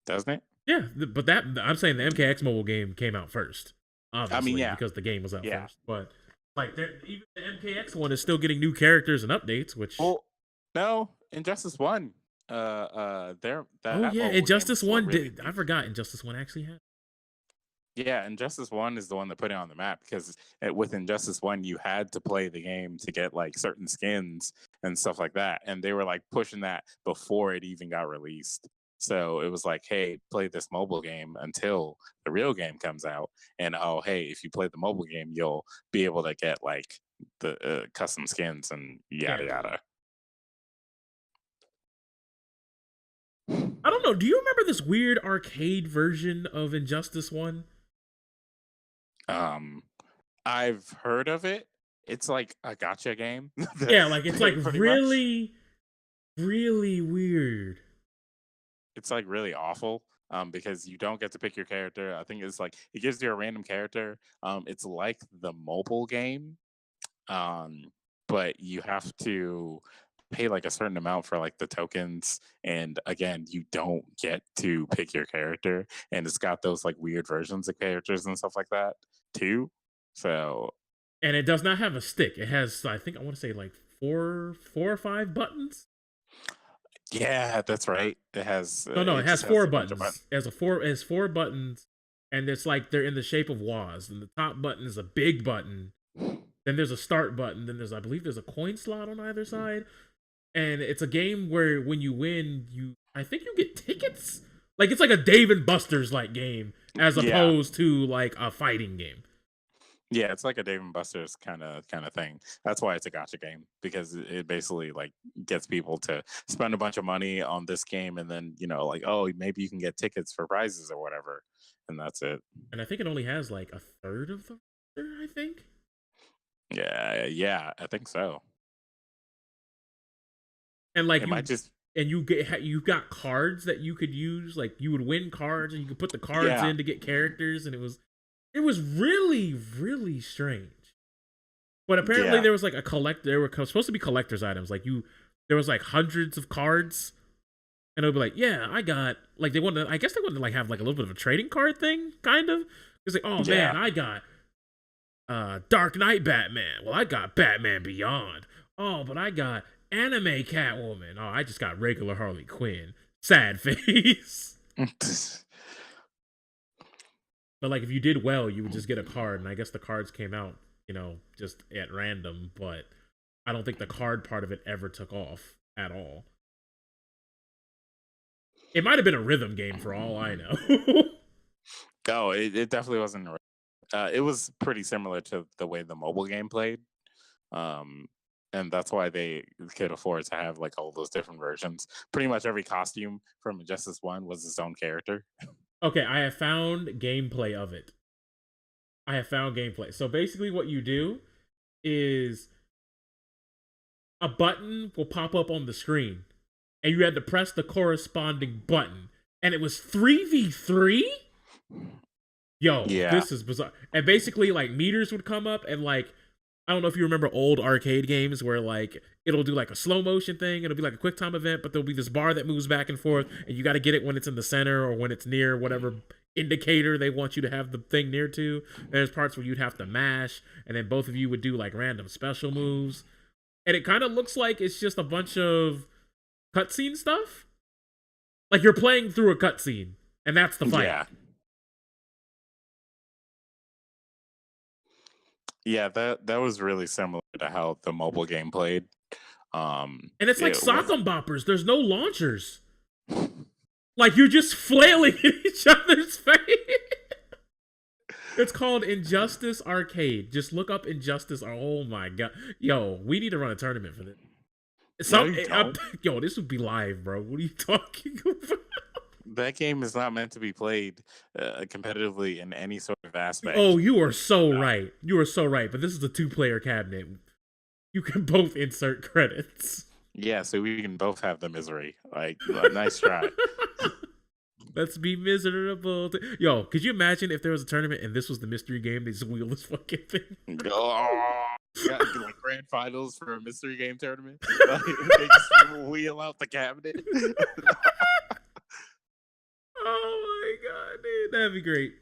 doesn't it? yeah, but that I'm saying the MKX mobile game came out first, I mean, obviously, yeah, because the game was out yeah. first. But like, even the MKX one is still getting new characters and updates. Which, Well, no, Injustice One, there oh that yeah, mobile game Injustice was what One really did. I forgot Injustice One actually had. Yeah, Injustice One is the one that put it on the map because with Injustice One, you had to play the game to get like certain skins and stuff like that, and they were like pushing that before it even got released. So it was like, hey, play this mobile game until the real game comes out, and oh, hey, if you play the mobile game, you'll be able to get like the custom skins and yada Yeah, yada. I don't know. Do you remember this weird arcade version of Injustice One? Um, I've heard of it. It's like a gotcha game, Yeah, like it's like pretty much. really, really weird. It's like really awful because you don't get to pick your character. I think it's like it gives you a random character. It's like the mobile game, um, but you have to pay like a certain amount for like the tokens. And again, you don't get to pick your character, and it's got those like weird versions of characters and stuff like that too. So And it does not have a stick. It has, I think, I want to say like four or five buttons. yeah, that's right. It has No, no, it it has just has four a bunch of buttons. buttons. It has four buttons, and it's like they're in the shape of Waz. And the top button is a big button. Then there's a start button. Then I believe there's a coin slot on either side. And it's a game where when you win, I think you get tickets. Like it's like a Dave and Buster's like game, as Yeah, opposed to like a fighting game. yeah, it's like a Dave and Buster's kind of thing. That's why it's a gotcha game because it basically like gets people to spend a bunch of money on this game, and then like, oh, maybe you can get tickets for prizes or whatever, and that's it. And I think it only has like a third of the roster, I think. Yeah, yeah, I think so. And like It might just you got cards that you could use. Like you would win cards, and you could put the cards yeah, in to get characters, and it was really really strange. But apparently yeah, there was like a collect. There were supposed to be collector's items. Like there was like hundreds of cards, and it'll be like, yeah, I got like they wanted. I guess they wanted to like have like a little bit of a trading card thing, kind of. It's like, oh yeah. man, I got Dark Knight Batman. Well, I got Batman Beyond. Oh, but I got anime Catwoman. Oh, I just got regular Harley Quinn. Sad face. But like if you did well, you would just get a card, and I guess the cards came out, just at random. But I don't think the card part of it ever took off at all. It might have been a rhythm game for all I know. Oh, it definitely wasn't. It was pretty similar to the way the mobile game played. Um, and that's why they could afford to have like all those different versions. Pretty much every costume from Injustice One was its own character. Okay, I have found gameplay of it. I have found gameplay. So basically, what you do is a button will pop up on the screen, and you had to press the corresponding button. And it was 3v3? Yo, Yeah. this is bizarre. And basically, like meters would come up, and like I don't know if you remember old arcade games where like it'll do like a slow motion thing. It'll be like a quick time event, but there'll be this bar that moves back and forth, and you got to get it when it's in the center or when it's near whatever indicator they want you to have the thing near to. There's parts where you'd have to mash, and then both of you would do like random special moves. And it kind of looks like it's just a bunch of cutscene stuff. Like you're playing through a cutscene, and that's the fight. Yeah. Yeah, that was really similar to how the mobile game played. And it's like It sock was 'em boppers. There's no launchers. Like you're just flailing in each other's face. It's called Injustice Arcade. Just look up Injustice. Oh my god, yo, we need to run a tournament for this. No, you don't. Yo, this would be live, bro. What are you talking about? That game is not meant to be played competitively in any sort of aspect. Oh, you are so right. You are so right. But this is a 2-player cabinet. You can both insert credits. Yeah, so we can both have the misery. Like, nice try. Let's be miserable. Yo, could you imagine if there was a tournament and this was the mystery game? They just wheel this fucking thing. Oh, yeah, like grand finals for a mystery game tournament. Like, they just wheel out the cabinet. Oh my god, dude, that'd be great.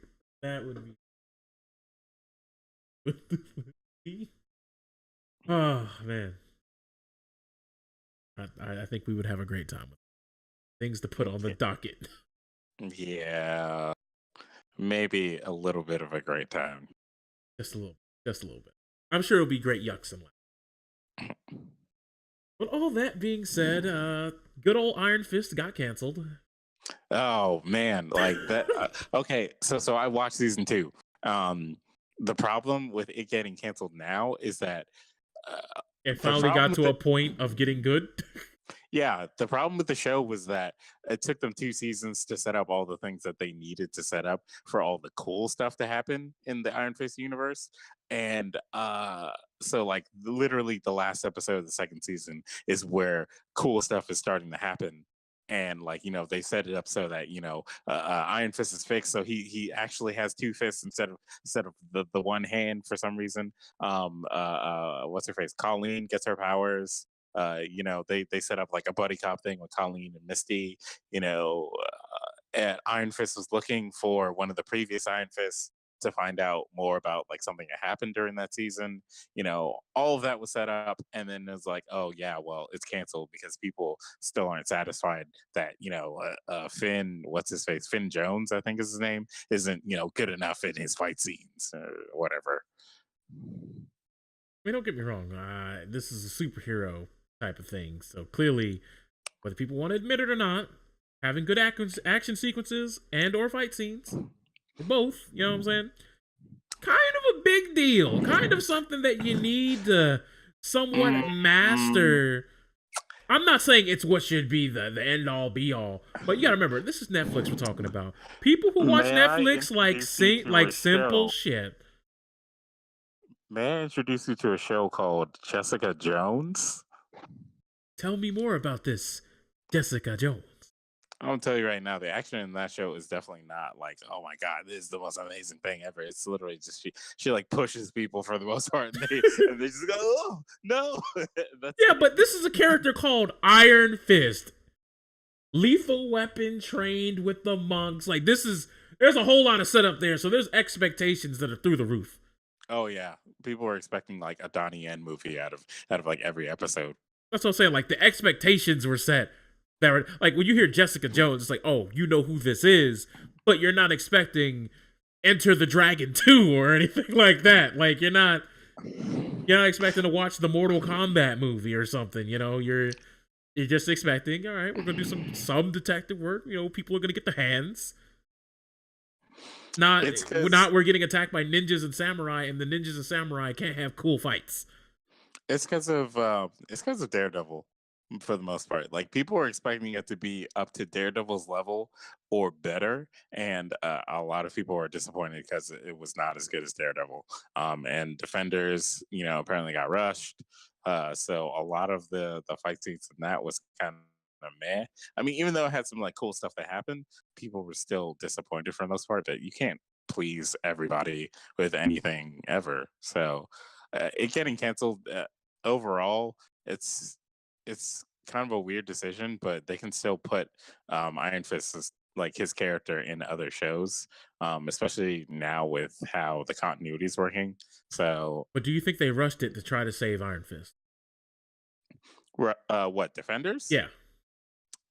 That would be. Oh man, I think we would have a great time. Things to put on the docket. Yeah, maybe a little bit of a great time. Just a little bit. I'm sure it'll be great yucks and laughs. But all that being said, good old Iron Fist got canceled. Oh man, like that. Okay, so I watched season 2. The problem with it getting canceled now is that it finally got to a point of getting good. Yeah, the problem with the show was that it took them 2 seasons to set up all the things that they needed to set up for all the cool stuff to happen in the Iron Fist universe. And so like literally the last episode of the second season is where cool stuff is starting to happen. And like, you know, they set it up so that, you know, Iron Fist is fixed, so he actually has 2 fists instead of the one hand for some reason. What's her face? Colleen gets her powers. You know, they set up like a buddy cop thing with Colleen and Misty. You know, and Iron Fist was looking for one of the previous Iron Fists to find out more about like something that happened during that season. You know, all of that was set up, and then it's like, oh yeah, well, it's canceled because people still aren't satisfied that, you know, Finn, what's his face, Finn Jones, I think is his name, isn't, you know, good enough in his fight scenes or whatever. I mean, don't get me wrong. This is a superhero type of thing, so clearly, whether people want to admit it or not, having good action sequences and or fight scenes, both, you know what I'm saying, kind of a big deal, kind of something that you need to somewhat master. I'm not saying it's what should be the end all be all, but you gotta remember, this is Netflix we're talking about. People who watch Netflix like simple shit. May I introduce you to a show called Jessica Jones? Tell me more about this, Jessica Jones. I'm gonna tell you right now, the action in that show is definitely not like, oh my god, this is the most amazing thing ever. It's literally just she like pushes people for the most part, and they just go, oh no. Yeah, but this is a character called Iron Fist, lethal weapon trained with the monks. Like there's a whole lot of setup there, so there's expectations that are through the roof. Oh yeah, people were expecting like a Donnie Yen movie out of like every episode. That's what I'm saying. Like the expectations were set. That were, like when you hear Jessica Jones, it's like, oh, you know who this is, but you're not expecting Enter the Dragon 2 or anything like that. Like you're not expecting to watch the Mortal Kombat movie or something. You know, you're just expecting, all right, we're gonna do some detective work. You know, people are gonna get their hands. Not we're getting attacked by ninjas and samurai, and the ninjas and samurai can't have cool fights. It's because of Daredevil. For the most part, like people were expecting it to be up to Daredevil's level or better, and a lot of people were disappointed because it was not as good as Daredevil. And Defenders, you know, apparently got rushed. So a lot of the fight scenes in that was kind of meh. I mean, even though it had some like cool stuff that happened, people were still disappointed for the most part that you can't please everybody with anything ever. So it getting canceled overall, it's kind of a weird decision, but they can still put Iron Fist as, like, his character in other shows, especially now with how the continuity is working. So, But do you think they rushed it to try to save Iron Fist? what, Defenders? Yeah.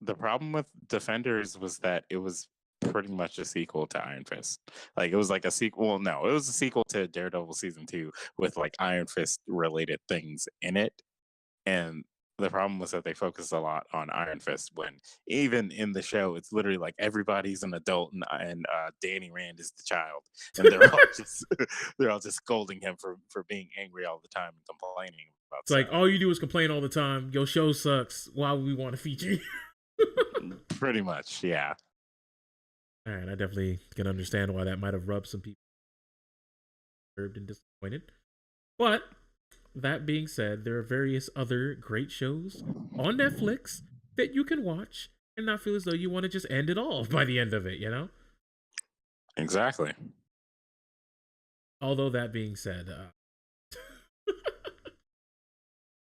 The problem with Defenders was that it was pretty much a sequel to Iron Fist. Like, it was like a sequel. Well, no, it was a sequel to Daredevil season 2 with like Iron Fist related things in it. And the problem was that they focused a lot on Iron Fist when even in the show, it's literally like everybody's an adult and Danny Rand is the child, and they're all just they're all just scolding him for being angry all the time and complaining about It's like stuff. all you do is complain all the time. Your show sucks. Why would we want to feature you? Pretty much, yeah. All right, I definitely can understand why that might have rubbed some people disturbed and disappointed. But that being said, there are various other great shows on Netflix that you can watch and not feel as though you want to just end it all by the end of it, you know? Exactly. Although that being said,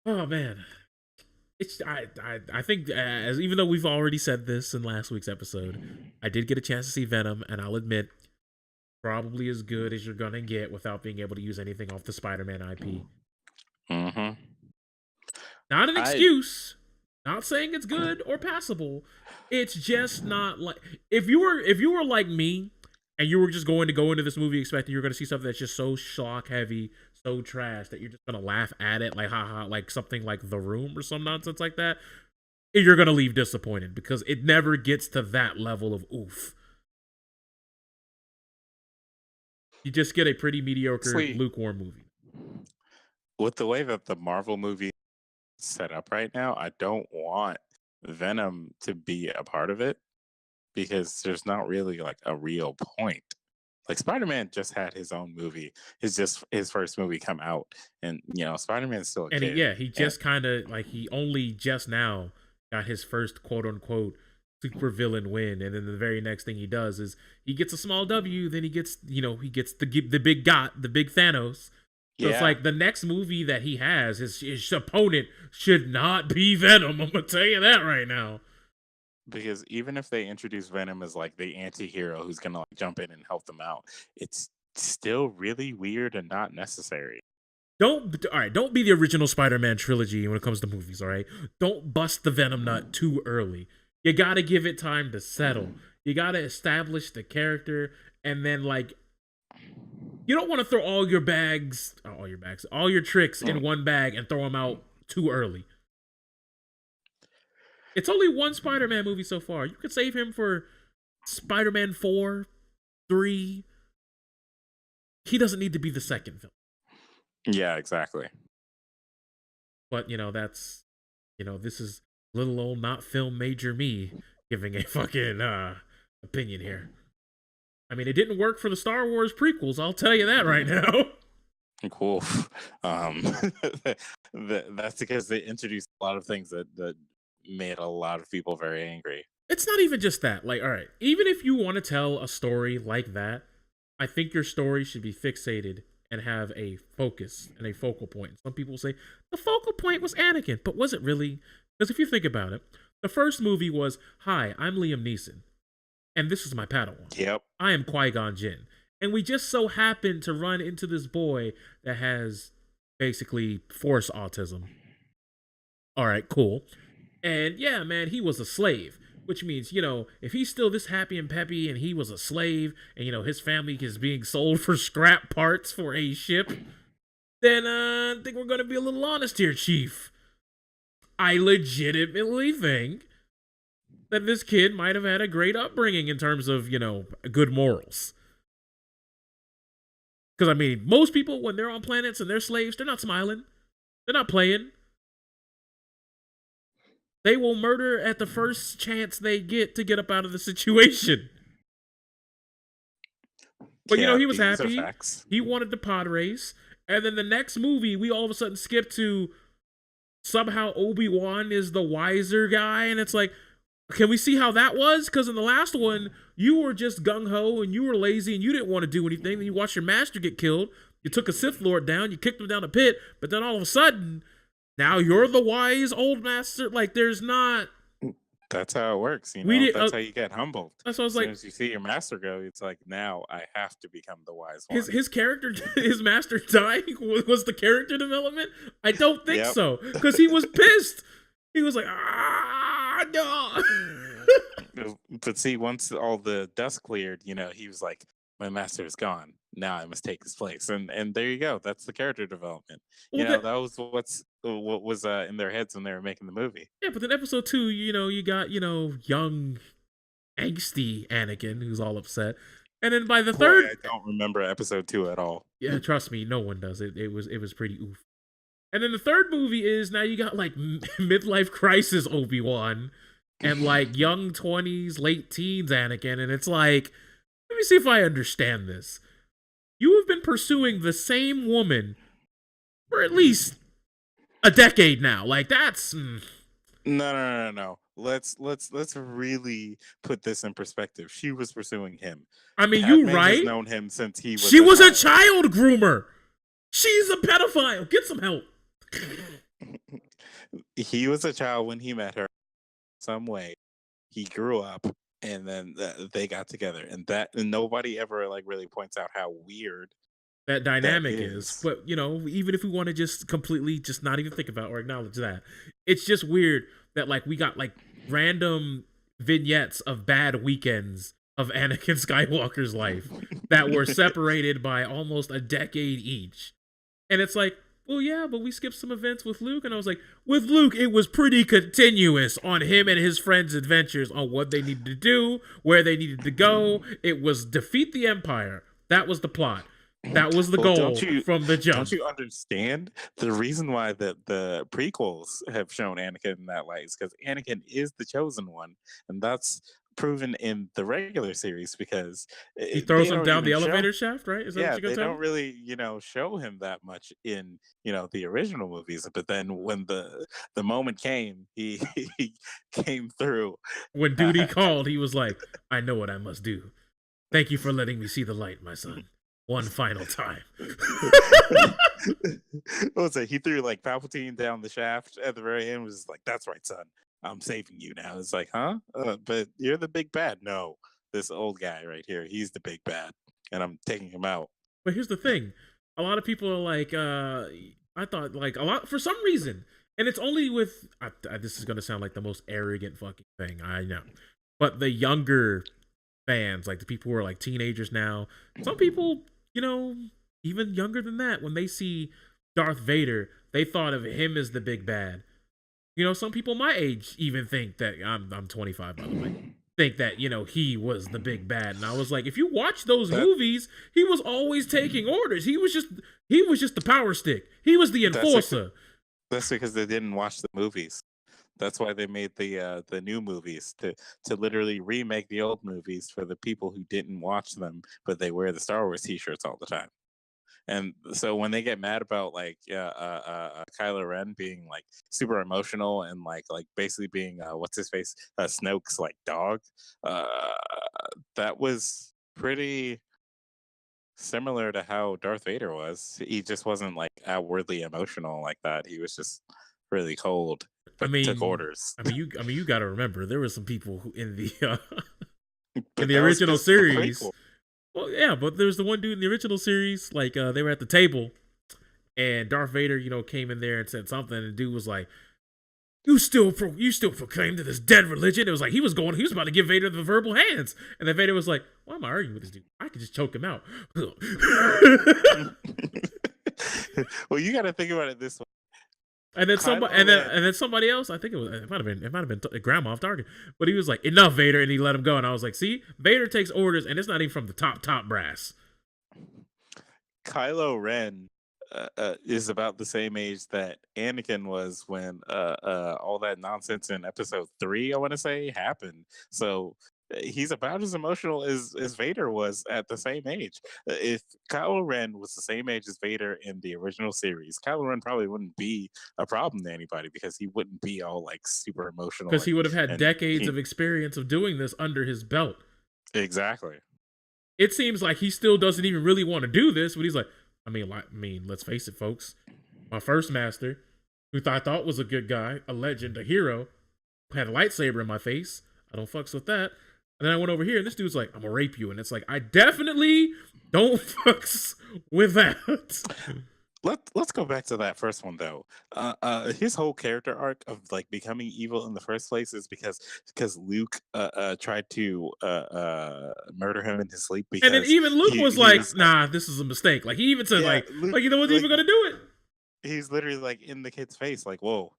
oh man, it's I think as even though we've already said this in last week's episode, I did get a chance to see Venom, and I'll admit, probably as good as you're gonna get without being able to use anything off the Spider-Man IP. Mm-hmm. Not an excuse. Not saying it's good or passable. It's just not like if you were like me and you were just going to go into this movie expecting you're going to see something that's just so shock heavy, so trash that you're just going to laugh at it like haha, like something like The Room or some nonsense like that, you're going to leave disappointed because it never gets to that level of oof. You just get a pretty mediocre, lukewarm movie. With the way that the Marvel movie is set up right now, I don't want Venom to be a part of it because there's not really like a real point. Like, Spider-Man just had his own movie. His first movie come out, and Spider-Man's still a kid. He just kind of like he only just now got his first quote unquote super villain win, and then the very next thing he does is he gets a small W. Then he gets the big Thanos. So it's like the next movie that he has, his opponent should not be Venom. I'm gonna tell you that right now. Because even if they introduce Venom as like the anti-hero who's gonna like jump in and help them out, it's still really weird and not necessary. Don't be the original Spider-Man trilogy when it comes to movies, all right? Don't bust the Venom nut too early. You gotta give it time to settle. You gotta establish the character, and then like you don't want to throw all your tricks in one bag and throw them out too early. It's only one Spider-Man movie so far. You could save him for Spider-Man 4, 3. He doesn't need to be the second film. Yeah, exactly. But, this is little old not film major me giving a fucking opinion here. I mean, it didn't work for the Star Wars prequels, I'll tell you that right now. Cool. That's because they introduced a lot of things that made a lot of people very angry. It's not even just that. Like, all right, even if you want to tell a story like that, I think your story should be fixated and have a focus and a focal point. Some people say the focal point was Anakin, but was it really? Because if you think about it, the first movie was, hi, I'm Liam Neeson, and this is my Padawan. Yep. I am Qui-Gon Jinn. And we just so happen to run into this boy that has basically Force autism. All right, cool. And yeah, man, he was a slave, which means, if he's still this happy and peppy and he was a slave and, his family is being sold for scrap parts for a ship, then I think we're going to be a little honest here, Chief. I legitimately think that this kid might have had a great upbringing in terms of, good morals. Because, I mean, most people, when they're on planets and they're slaves, they're not smiling. They're not playing. They will murder at the first chance they get to get up out of the situation. But, he was happy. He wanted the pod race. And then the next movie, we all of a sudden skip to somehow Obi-Wan is the wiser guy. And it's like, Can we see how that was? Because in the last one, you were just gung ho and you were lazy and you didn't want to do anything. Then you watched your master get killed. You took a Sith Lord down. You kicked him down a pit. But then all of a sudden, now you're the wise old master. Like, there's not. That's how it works, We did. That's how you get humbled. That's what I was As like. soon as you see your master go, it's like, now I have to become the wise one. His character, his master dying was the character development. I don't think so, because he was pissed. He was like, no. But see, once all the dust cleared, he was like, my master is gone. Now I must take his place. And there you go. That's the character development. That was what was in their heads when they were making the movie. Yeah, but then episode 2, you got, young, angsty Anakin who's all upset. And then by the third, I don't remember episode 2 at all. Yeah, trust me, no one does. It was pretty oof. And then the third movie is now you got like midlife crisis Obi-Wan and like young 20s, late teens Anakin, and it's like, let me see if I understand this. You have been pursuing the same woman for at least a decade now. Like, that's No. Let's really put this in perspective. She was pursuing him. I mean, you right? Has known him since he was. She was a child groomer. She's a pedophile. Get some help. He was a child when he met her. Some way, he grew up, and then they got together, and nobody ever like really points out how weird that dynamic is. But even if we want to just completely just not even think about or acknowledge that, it's just weird that like we got like random vignettes of bad weekends of Anakin Skywalker's life that were separated by almost a decade each. And it's like, well, yeah, but we skipped some events with Luke. And I was like, with Luke, it was pretty continuous on him and his friends' adventures on what they needed to do, where they needed to go. It was defeat the Empire. That was the plot. That was the goal from the jump. Don't you understand? The reason why the prequels have shown Anakin in that light is because Anakin is the chosen one. And that's proven in the regular series because he throws him down the elevator shaft, right? Is that what you're they don't really, show him that much in, the original movies. But then when the moment came, he came through. When duty called, he was like, I know what I must do. Thank you for letting me see the light, my son. One final time. What was it? He threw like Palpatine down the shaft at the very end. Was just like, that's right, son. I'm saving you now. It's like, huh? But you're the big bad. No, this old guy right here, he's the big bad, and I'm taking him out. But here's the thing. A lot of people are like, I thought like a lot for some reason, and it's only with, this is going to sound like the most arrogant fucking thing, I know. But the younger fans, like the people who are like teenagers now, some people, even younger than that, when they see Darth Vader, they thought of him as the big bad. Some people my age even think that I'm 25, by the way, think that, he was the big bad. And I was like, if you watch those movies, he was always taking orders. He was just the power stick. He was the enforcer. That's because they didn't watch the movies. That's why they made the new movies to literally remake the old movies for the people who didn't watch them, but they wear the Star Wars t-shirts all the time. And so when they get mad about like Kylo Ren being like super emotional and like basically being what's his face Snoke's like dog, that was pretty similar to how Darth Vader was. He just wasn't like outwardly emotional like that. He was just really cold. But took orders. You got to remember there were some people who in the in the original series. Well, yeah, but there was the one dude in the original series, like they were at the table, and Darth Vader, came in there and said something, and the dude was like, "You still proclaim to this dead religion?" It was like he was about to give Vader the verbal hands, and then Vader was like, "Why am I arguing with this dude? I could just choke him out." Well, you got to think about it this way. And then somebody else, I think it might have been Grandma off target, but he was like, "Enough, Vader," and he let him go. And I was like, "See, Vader takes orders, and it's not even from the top brass." Kylo Ren is about the same age that Anakin was when all that nonsense in Episode 3, I want to say, happened. So he's about as emotional as Vader was at the same age. If Kylo Ren was the same age as Vader in the original series, Kylo Ren probably wouldn't be a problem to anybody because he wouldn't be all like super emotional Because he would have had and decades he, of experience of doing this under his belt. exactly. It seems like he still doesn't even really want to do this, but he's like, I mean, let's face it, folks. My first master, who I thought was a good guy, a legend, a hero, had a lightsaber in my face. I don't fucks with that. And then I went over here, and this dude's like, I'm gonna rape you. And it's like, I definitely don't fucks with that. Let's go back to that first one though. His whole character arc of like becoming evil in the first place is because Luke tried to murder him in his sleep And then because even Luke was he like, was nah, this is a mistake. Like, he even said, yeah like he wasn't Luke even gonna do it. he's literally like in the kid's face like, whoa,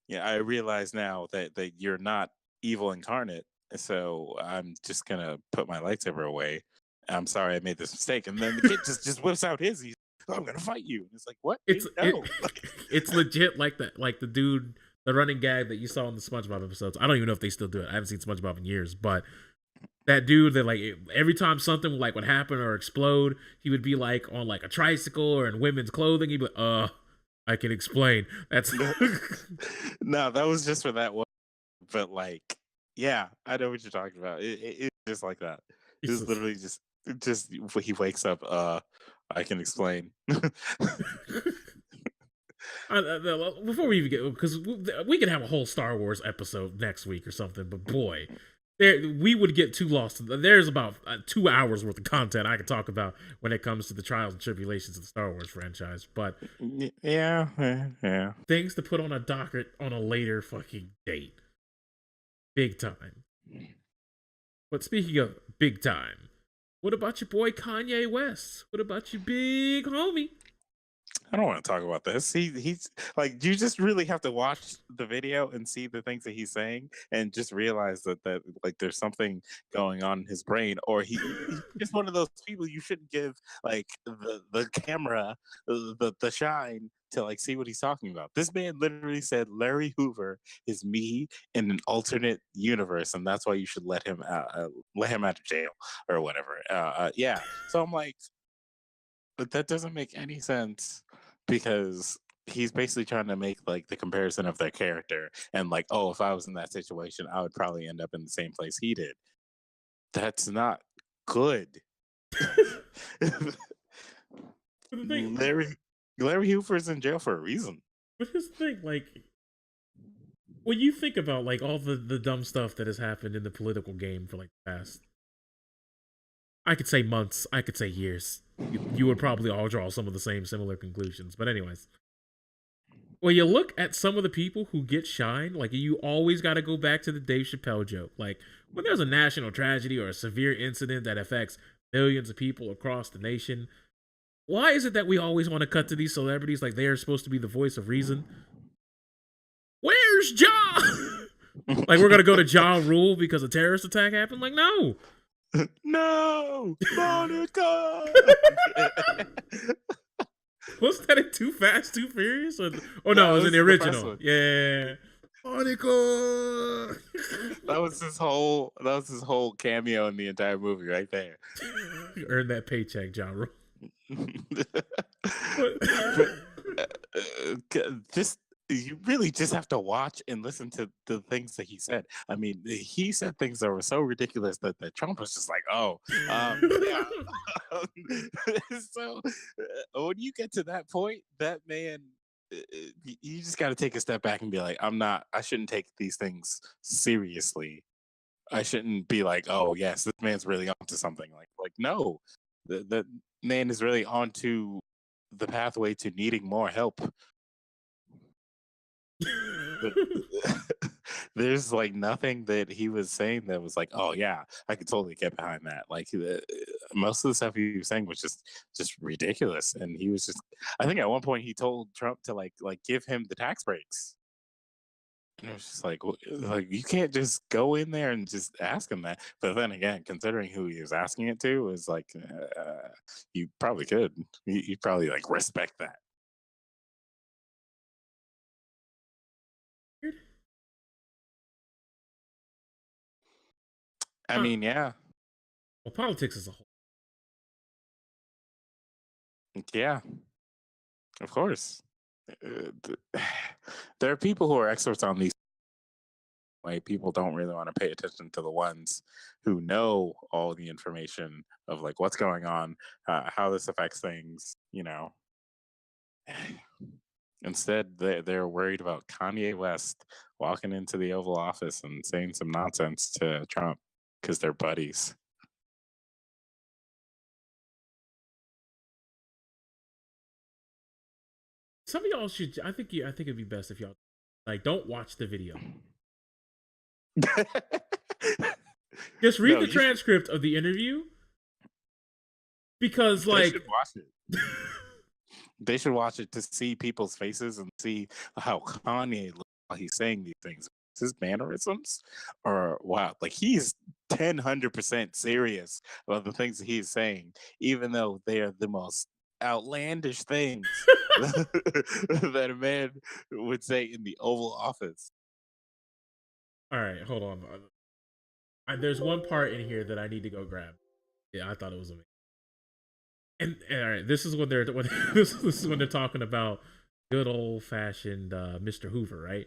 yeah, I realize now that you're not evil incarnate, so I'm just gonna put my lightsaber away. I'm sorry I made this mistake. And then the kid just whips out his. He's, oh, I'm gonna fight you. And it's like, what? It's No. it's legit like that. Like the dude, the running gag that you saw in the SpongeBob episodes. I don't even know if they still do it. I haven't seen SpongeBob in years, but that dude that like every time something like would happen or explode, he would be like on like a tricycle or in women's clothing. He'd be like, I can explain. That's No, that was just for that one. But like, yeah, I know what you're talking about. It's just like that. It's literally just he wakes up. I can explain. Before we even get, because we can have a whole Star Wars episode next week or something, but boy, we would get too lost. There's about 2 hours worth of content I could talk about when it comes to the trials and tribulations of the Star Wars franchise. But yeah, things to put on a docket on a later fucking date, big time. But speaking of big time, what about your boy Kanye West? What about your big homie? I don't want to talk about this. He's like, you just really have to watch the video and see the things that he's saying and just realize that like there's something going on in his brain, or he's just one of those people you shouldn't give like the camera the shine to like see what he's talking about. This man literally said Larry Hoover is me in an alternate universe, and that's why you should let him out of jail or whatever. Yeah. So I'm like, but that doesn't make any sense because he's basically trying to make like the comparison of their character and like, oh, if I was in that situation, I would probably end up in the same place he did. That's not good. Larry Hoover's in jail for a reason. But here's the thing, like, when you think about like all the dumb stuff that has happened in the political game for like the past, I could say months, I could say years. You would probably all draw some of the same similar conclusions. But anyways, when you look at some of the people who get shine, like you always got to go back to the Dave Chappelle joke. Like when there's a national tragedy or a severe incident that affects millions of people across the nation, why is it that we always want to cut to these celebrities like they are supposed to be the voice of reason? Where's John? Like we're gonna go to Ja Rule because a terrorist attack happened? Like no. No, Monica. Wasn't that in Too Fast, Too Furious? Or no, it was in the original. Yeah. Monica. That was his whole cameo in the entire movie right there. Earn that paycheck, Ja Rule. Just you really just have to watch and listen to the things that he said. I mean, he said things that were so ridiculous that Trump was just like, "Oh, yeah." So when you get to that point, that man, you just got to take a step back and be like, I shouldn't take these things seriously. I shouldn't be like, oh yes, this man's really onto something. Like no, the man is really onto the pathway to needing more help. There's like nothing that he was saying that was like, oh yeah, I could totally get behind that. Like most of the stuff he was saying was just ridiculous, and he was just. I think at one point he told Trump to like give him the tax breaks. And it was just like you can't just go in there and just ask him that. But then again, considering who he was asking it to, is like you probably could. You probably like respect that. I mean, yeah. Well, politics as a whole. Yeah, of course. There are people who are experts on these. Like, people don't really want to pay attention to the ones who know all the information of like what's going on, how this affects things. Instead, they're worried about Kanye West walking into the Oval Office and saying some nonsense to Trump because they're buddies. Some of y'all should. I think it'd be best if y'all like don't watch the video. Just read No, the transcript of the interview because, they like, should watch it. They should watch it to see people's faces and see how Kanye looks while he's saying these things. His mannerisms are wow. Like, he's 100% serious about the things that he's saying, even though they are the most outlandish things that a man would say in the Oval Office. all right, hold on. There's one part in here that I need to go grab. Yeah, I thought it was amazing. And all right, this is when this is when they're talking about good old fashioned Mr. Hoover, right?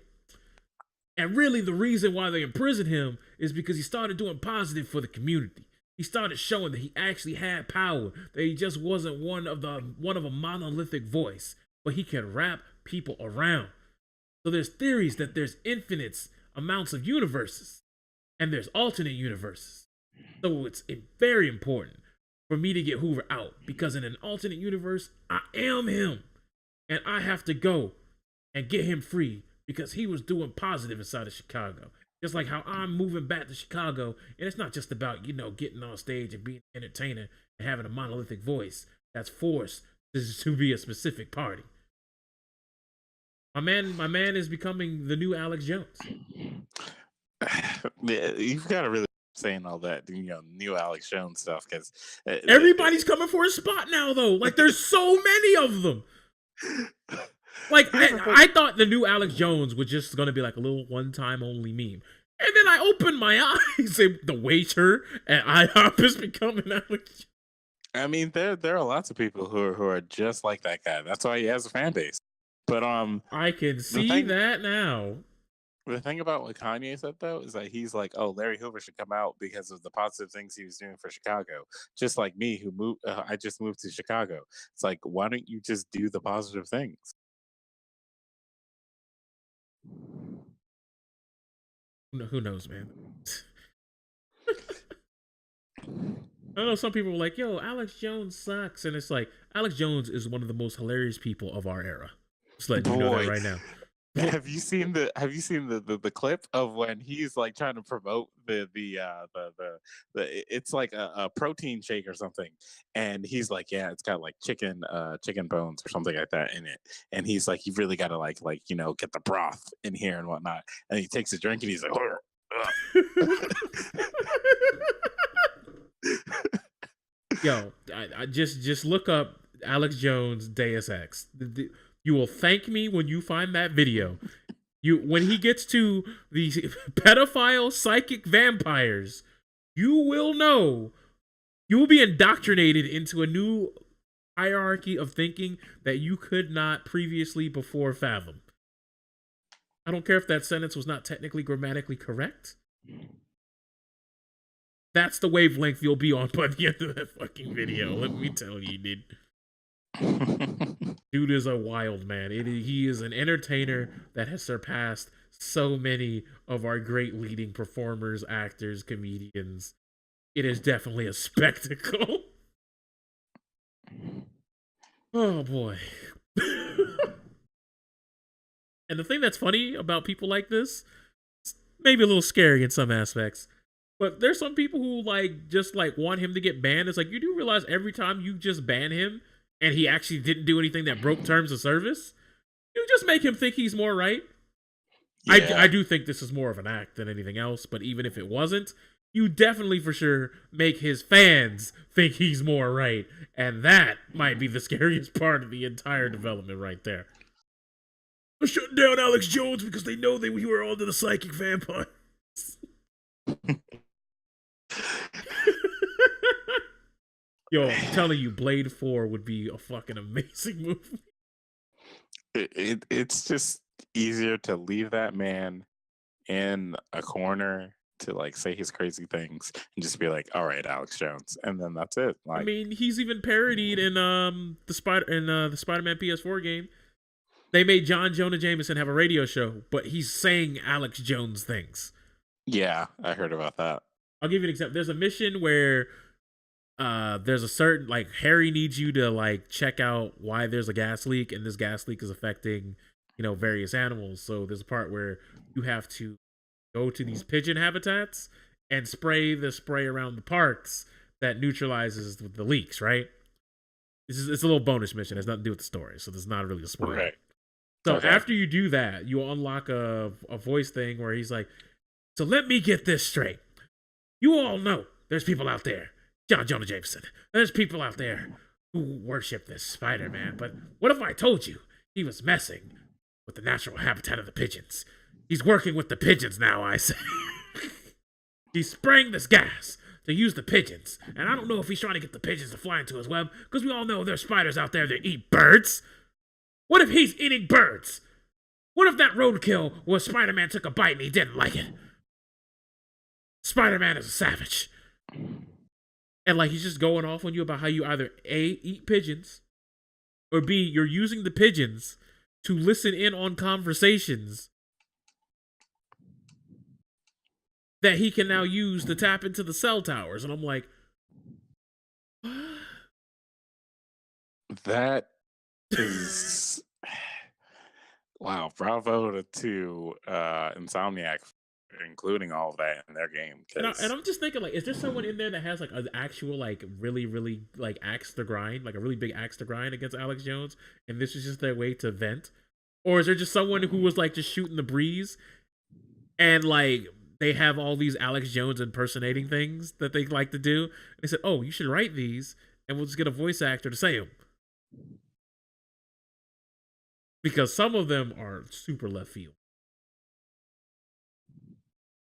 And really, the reason why they imprisoned him is because he started doing positive for the community. He started showing that he actually had power. That he just wasn't one of a monolithic voice, but he can wrap people around. So there's theories that there's infinite amounts of universes, and there's alternate universes. So it's very important for me to get Hoover out, because in an alternate universe, I am him, and I have to go and get him free because he was doing positive inside of Chicago. Just like how I'm moving back to Chicago, and it's not just about, getting on stage and being an entertainer and having a monolithic voice that's forced to be a specific party. My man is becoming the new Alex Jones. You've got to really saying all that, new Alex Jones stuff, because everybody's coming for his spot now, though. Like, there's so many of them. Like, I thought the new Alex Jones was just gonna be like a little one-time only meme, and then I opened my eyes and the waiter at IHOP is becoming Alex Jones. I mean, there are lots of people who are just like that guy. That's why he has a fan base. But I can see that now. The thing about what Kanye said, though, is that he's like, oh, Larry Hoover should come out because of the positive things he was doing for Chicago. Just like me, who moved, I just moved to Chicago. It's like, why don't you just do the positive things? Who knows, man? I know some people were like, yo, Alex Jones sucks. And it's like, Alex Jones is one of the most hilarious people of our era. Just letting you know that right now. Have you seen the clip of when he's like trying to promote the it's like a protein shake or something, and he's like, yeah, it's got like chicken bones or something like that in it, and he's like, you really got to like get the broth in here and whatnot, and he takes a drink and he's like, yo, I just look up Alex Jones Deus Ex. You will thank me when you find that video. When he gets to these pedophile psychic vampires, you will know. You will be indoctrinated into a new hierarchy of thinking that you could not previously before fathom. I don't care if that sentence was not technically grammatically correct. That's the wavelength you'll be on by the end of that fucking video. Let me tell you, dude. Dude is a wild man. He is an entertainer that has surpassed so many of our great leading performers, actors, comedians. It is definitely a spectacle. Oh boy. And the thing that's funny about people like this, it's maybe a little scary in some aspects, but there's some people who just want him to get banned. It's like, you do realize every time you just ban him and he actually didn't do anything that broke terms of service, you just make him think he's more right. Yeah. I do think this is more of an act than anything else, but even if it wasn't, you definitely for sure make his fans think he's more right, and that might be the scariest part of the entire development right there. They're shutting down Alex Jones because they know that we were all to the psychic vampires. Yo, I'm telling you, Blade 4 would be a fucking amazing movie. It's just easier to leave that man in a corner to like say his crazy things and just be like, all right, Alex Jones, and then that's it. I Like, mean, he's even parodied in the Spider-Man PS4 game. They made John Jonah Jameson have a radio show, but he's saying Alex Jones things. yeah, I heard about that. I'll give you an example. There's a mission where there's a certain, like, Harry needs you to like check out why there's a gas leak, and this gas leak is affecting, various animals. So there's a part where you have to go to these pigeon habitats and spray the spray around the parks that neutralizes the leaks, right? It's a little bonus mission. It has nothing to do with the story, so there's not really a spoiler. Right. So after you do that, you unlock a voice thing where he's like, so let me get this straight. You all know there's people out there, John Jonah Jameson, there's people out there who worship this Spider-Man, but what if I told you he was messing with the natural habitat of the pigeons? He's working with the pigeons now, I say. He's spraying this gas to use the pigeons, and I don't know if he's trying to get the pigeons to fly into his web, because we all know there's spiders out there that eat birds. What if he's eating birds? What if that roadkill was Spider-Man took a bite and he didn't like it? Spider-Man is a savage. And like he's just going off on you about how you either A, eat pigeons, or B, you're using the pigeons to listen in on conversations that he can now use to tap into the cell towers. And I'm like, that is wow, bravo to Insomniac for including all of that in their game. And I'm just thinking, like, is there someone in there that has like an actual, like, really, really, like, axe to grind, like a really big axe to grind against Alex Jones, and this is just their way to vent? Or is there just someone who was like just shooting the breeze, and like they have all these Alex Jones impersonating things that they like to do, and they said, oh, you should write these and we'll just get a voice actor to say them, because some of them are super left field.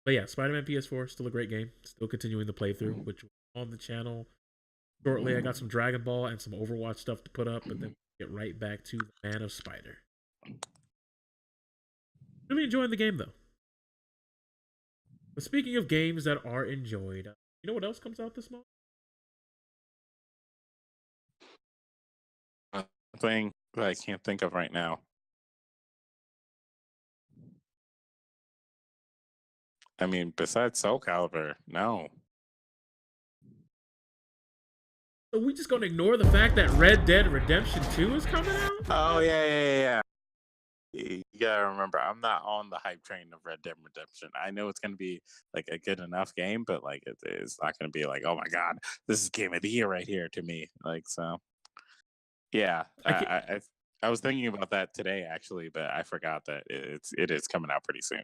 But yeah, Spider-Man PS4, still a great game. Still continuing the playthrough, which on the channel shortly. I got some Dragon Ball and some Overwatch stuff to put up, but then get right back to the Man of Spider. Really enjoying the game, though. But speaking of games that are enjoyed, you know what else comes out this month? Thing that I can't think of right now. I mean, besides Soul Calibur, no. So we just gonna ignore the fact that Red Dead Redemption 2 is coming out? Oh yeah. You gotta remember, I'm not on the hype train of Red Dead Redemption. I know it's gonna be like a good enough game, but like it's not gonna be like, oh my god, this is game of the year right here to me. Like, so yeah, I was thinking about that today actually, but I forgot that it is coming out pretty soon.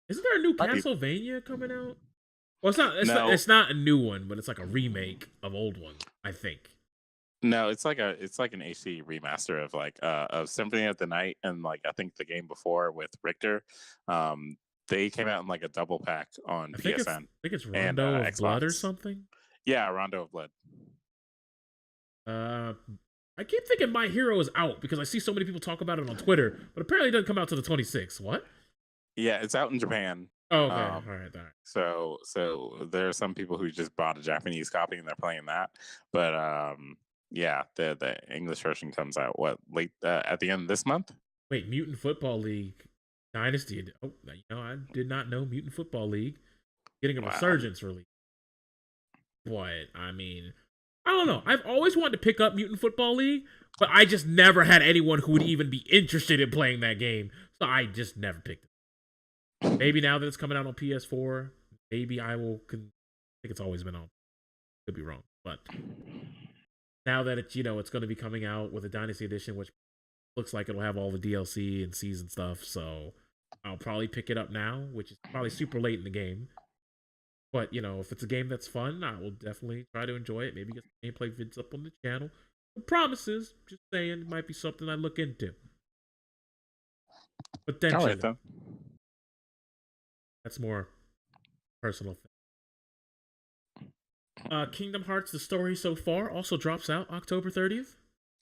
Isn't there a new Castlevania coming out? Well, No. It's not a new one, but it's like a remake of old ones, I think. No, it's like an HD remaster of like of Symphony of the Night, and like I think the game before with Richter. They came out in like a double pack on PSN. I think it's Rondo of Blood or something. Yeah, Rondo of Blood. I keep thinking My Hero is out because I see so many people talk about it on Twitter, but apparently it doesn't come out to the 26th. What? Yeah, it's out in Japan. Oh, okay. All right. So there are some people who just bought a Japanese copy and they're playing that. But yeah, the English version comes out late at the end of this month. Wait, Mutant Football League Dynasty. Oh, I did not know Mutant Football League getting a resurgence release. But I mean, I don't know. I've always wanted to pick up Mutant Football League, but I just never had anyone who would even be interested in playing that game. So I just never picked it. Maybe now that it's coming out on PS4, maybe I will. I think it's always been on. Could be wrong, but now that it's it's going to be coming out with a Dynasty Edition, which looks like it'll have all the DLC and season stuff, so I'll probably pick it up now, which is probably super late in the game. But if it's a game that's fun, I will definitely try to enjoy it. Maybe get some gameplay vids up on the channel. No promises, just saying it might be something I look into. Potentially. All right, then. That's more personal thing. Kingdom Hearts: The Story So Far also drops out October 30th.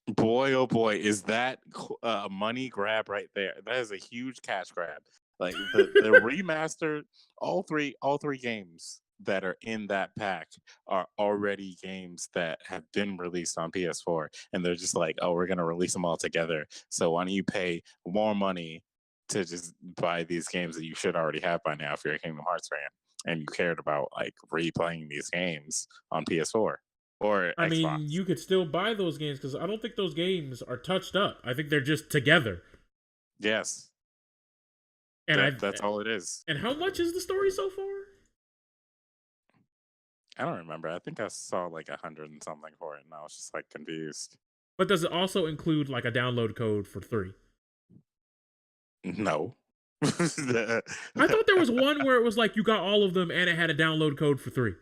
Boy, oh boy, is that a money grab right there? That is a huge cash grab. Like the remastered, all three games that are in that pack are already games that have been released on PS4, and they're just like, oh, we're gonna release them all together. So why don't you pay more money to just buy these games that you should already have by now if you're a Kingdom Hearts fan and you cared about like replaying these games on PS4 or I mean, Xbox? you could still buy those games because I don't think those games are touched up. I think they're just together. Yes, And that's all it is. and how much is the story so far? I don't remember. I think I saw like 100 and something for it, and I was just like confused. But does it also include like a download code for 3? No. I thought there was one where it was like you got all of them and it had a download code for 3.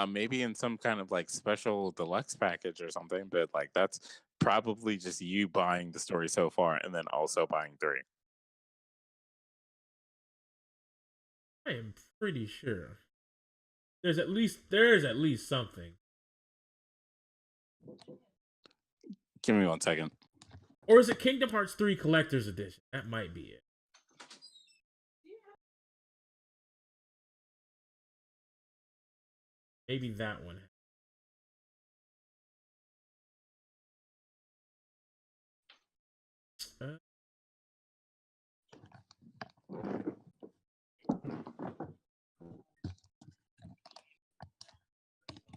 Maybe in some kind of like special deluxe package or something, but like that's probably just you buying the story so far and then also buying 3. I am pretty sure there's at least something. Give me 1 second. Or is it Kingdom Hearts 3 Collector's Edition? That might be it. Maybe that one.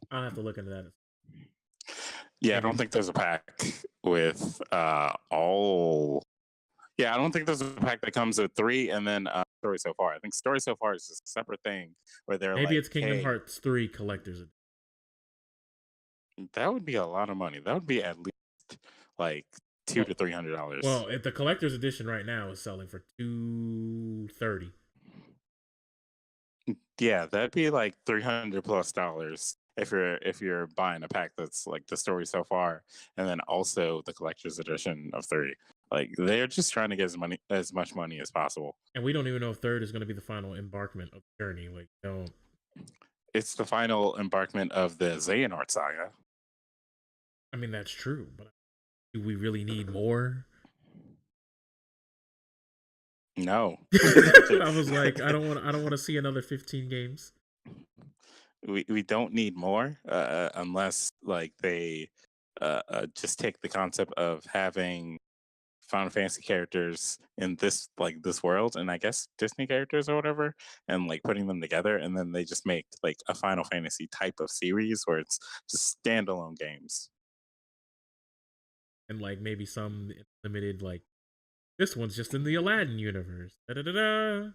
I'll have to look into that. Yeah, I don't think there's a pack with all. Yeah, I don't think there's a pack that comes with 3 and then story so far. I think story so far is just a separate thing where they're Maybe like, it's Kingdom hey, Hearts 3 Collector's Edition. that would be a lot of money. That would be at least like $200 to $300. Well, if the Collector's Edition right now is selling for $230. Yeah, that'd be like $300+ if you're buying a pack that's like the story so far, and then also the collector's edition of 3. Like they're just trying to get as much money as possible. And we don't even know if 3rd is going to be the final embarkment of the journey. Like, don't. It's the final embarkment of the Xehanort saga. I mean, that's true, but do we really need more? No. I was like, I don't want to see another 15 games. We don't need more unless like they just take the concept of having Final Fantasy characters in this world, and I guess Disney characters or whatever, and like putting them together, and then they just make like a Final Fantasy type of series where it's just standalone games. And like maybe some limited, like this one's just in the Aladdin universe. Da-da-da-da.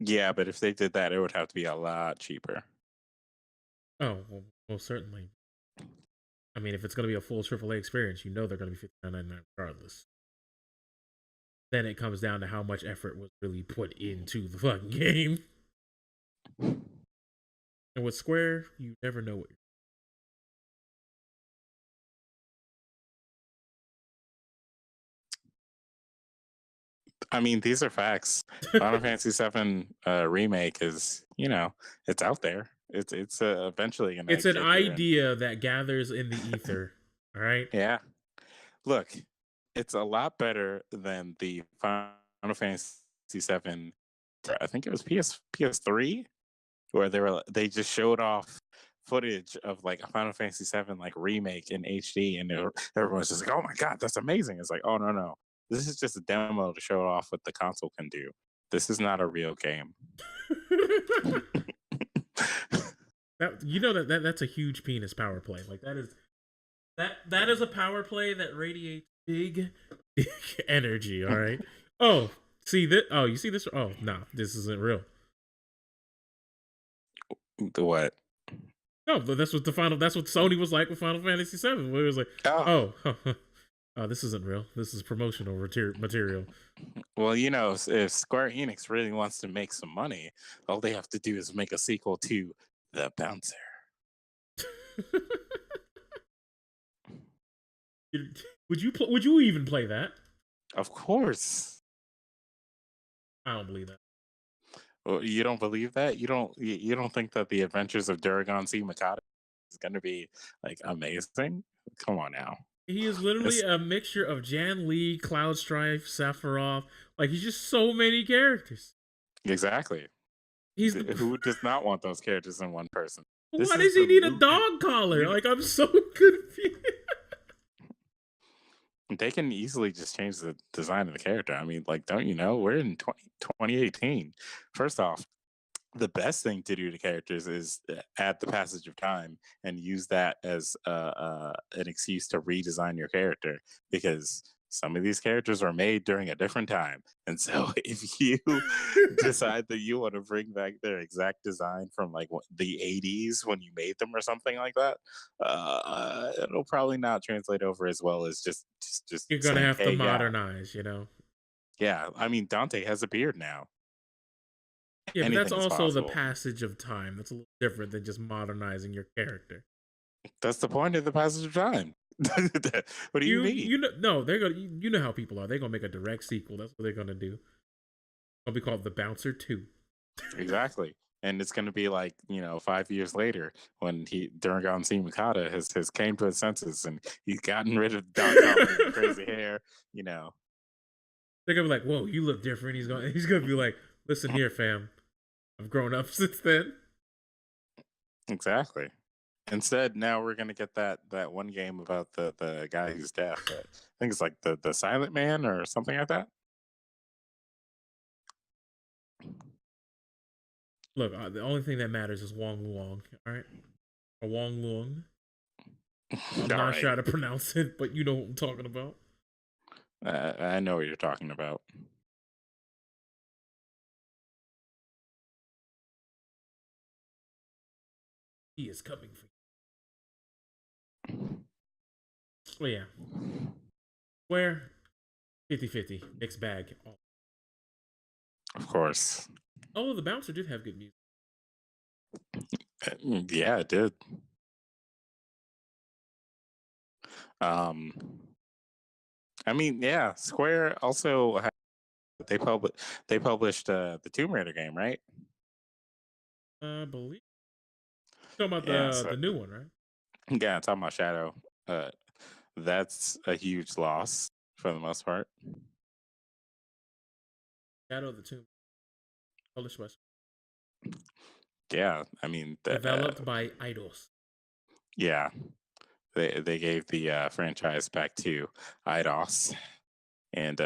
Yeah, but if they did that, it would have to be a lot cheaper. Oh, well, certainly. I mean, if it's going to be a full AAA experience, you know they're going to be $59.99 regardless. Then it comes down to how much effort was really put into the fucking game. And with Square, you never know what you're. I mean, these are facts. Final Fantasy VII remake is, it's out there. It's eventually gonna. It's an idea that gathers in the ether. All right. Yeah. Look, it's a lot better than the Final Fantasy VII. I think it was PS3, where they just showed off footage of like a Final Fantasy VII like remake in HD, and everyone's just like, "Oh my god, that's amazing!" It's like, "Oh no, this is just a demo to show off what the console can do. This is not a real game." That's a huge penis power play. Like that is a power play that radiates big energy. All right. Oh, see that? Oh, you see this? Oh, no, this isn't real. The what? No, but that's what Sony was like with Final Fantasy VII. Where it was like, oh, this isn't real. This is promotional material. Well, if Square Enix really wants to make some money, all they have to do is make a sequel to The Bouncer. Would you even play that? Of course. I don't believe that. You don't believe that? You don't think that the Adventures of Duragon C. Mikado is going to be like amazing? Come on now. He is literally It's a mixture of Jan Lee, Cloud Strife, Sephiroth. Like he's just so many characters. exactly. He's the. Who does not want those characters in one person? This Why is does he the need a movie. dog collar? Like I'm so confused. They can easily just change the design of the character. I mean, like, don't you know? We're in 2018. First off, the best thing to do to characters is add the passage of time and use that as an excuse to redesign your character, because some of these characters are made during a different time. And so if you decide that you want to bring back their exact design from like the 80s when you made them or something like that, it'll probably not translate over as well as just You're gonna saying, have to hey, yeah, modernize, you know. yeah. I mean, Dante has a beard now. Yeah, but that's Anything is also the possible. passage of time. That's a little different than just modernizing your character. That's the point of the passage of time. What do you mean? You know, no, they're gonna you know how people are. They're gonna make a direct sequel. That's what they're gonna do. It'll be called The Bouncer 2. Exactly. And it's going to be like, 5 years later when Durgan C. Mikata has came to his senses and he's gotten rid of the dog collar and the crazy hair, you know. They're gonna be like, "Whoa, you look different." He's gonna be like, "Listen here, fam. I've grown up since then." Exactly. Instead, now we're going to get that one game about the guy who's deaf. I think it's like the Silent Man or something like that. Look, the only thing that matters is Wong Luong. All right, or Wong Luong. I'm All not right. sure how to pronounce it, but you know what I'm talking about. I know what you're talking about. He is coming for you. Oh yeah, where 50-50 mixed bag. Of course. Oh, The Bouncer did have good music. Yeah, it did. Um, I mean, yeah, Square also they published the Tomb Raider game, right? I believe. Talking about Yeah, so the new one, right? yeah, talking about Shadow. Uh, that's a huge loss for the most part. Shadow of the Tomb, published by, Yeah, I mean, developed by Eidos. yeah, they gave the franchise back to Eidos, and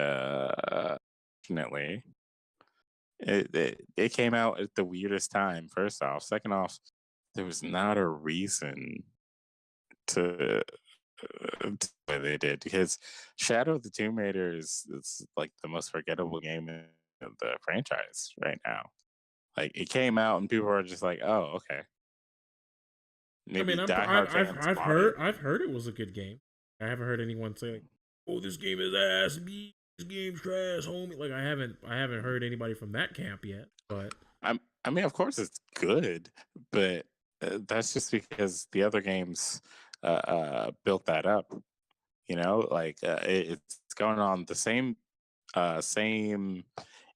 fortunately, it came out at the weirdest time. First off, second off, there was not a reason to the way they did, because Shadow of the Tomb Raider is like the most forgettable game in the franchise right now. Like it came out and people are just like, "Oh, okay." I Maybe mean, diehard fans bought it. I've heard it was a good game. I haven't heard anyone say like, "Oh, this game is ass. This game's trash, homie." Like I haven't heard anybody from that camp yet. But I mean, of course it's good, but that's just because the other games built that up. Like it's going on the same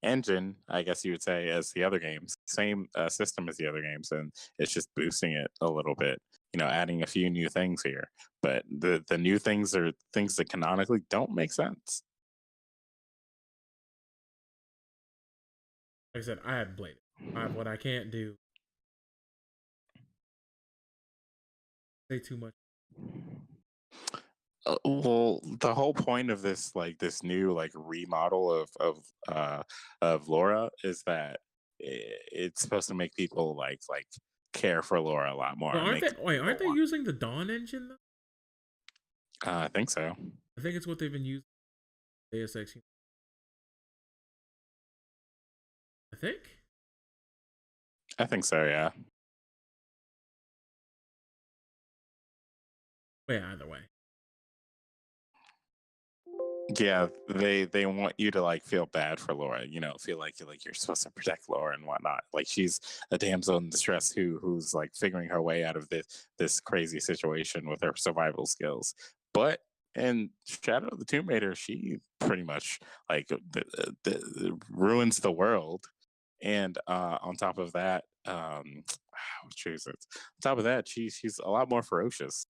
engine, I guess you would say, as the other games, same system as the other games, and it's just boosting it a little bit. Adding a few new things here, but the new things are things that canonically don't make sense. like I said, I haven't played it. What I can't do say too much. Well, the whole point of this, like this new like remodel of Laura, is that it's supposed to make people like care for Laura a lot more Well, and make aren't people they want. using the Dawn engine though? I think so. I think it's what they've been using. Deus Ex. I think. I think so. Yeah. Well, yeah, either way. Yeah, they want you to like feel bad for Laura, feel like you're supposed to protect Laura and whatnot. Like she's a damsel in distress who's like figuring her way out of this crazy situation with her survival skills. But in Shadow of the Tomb Raider, she pretty much like ruins the world And on top of that, what is it? On top of that, she's a lot more ferocious.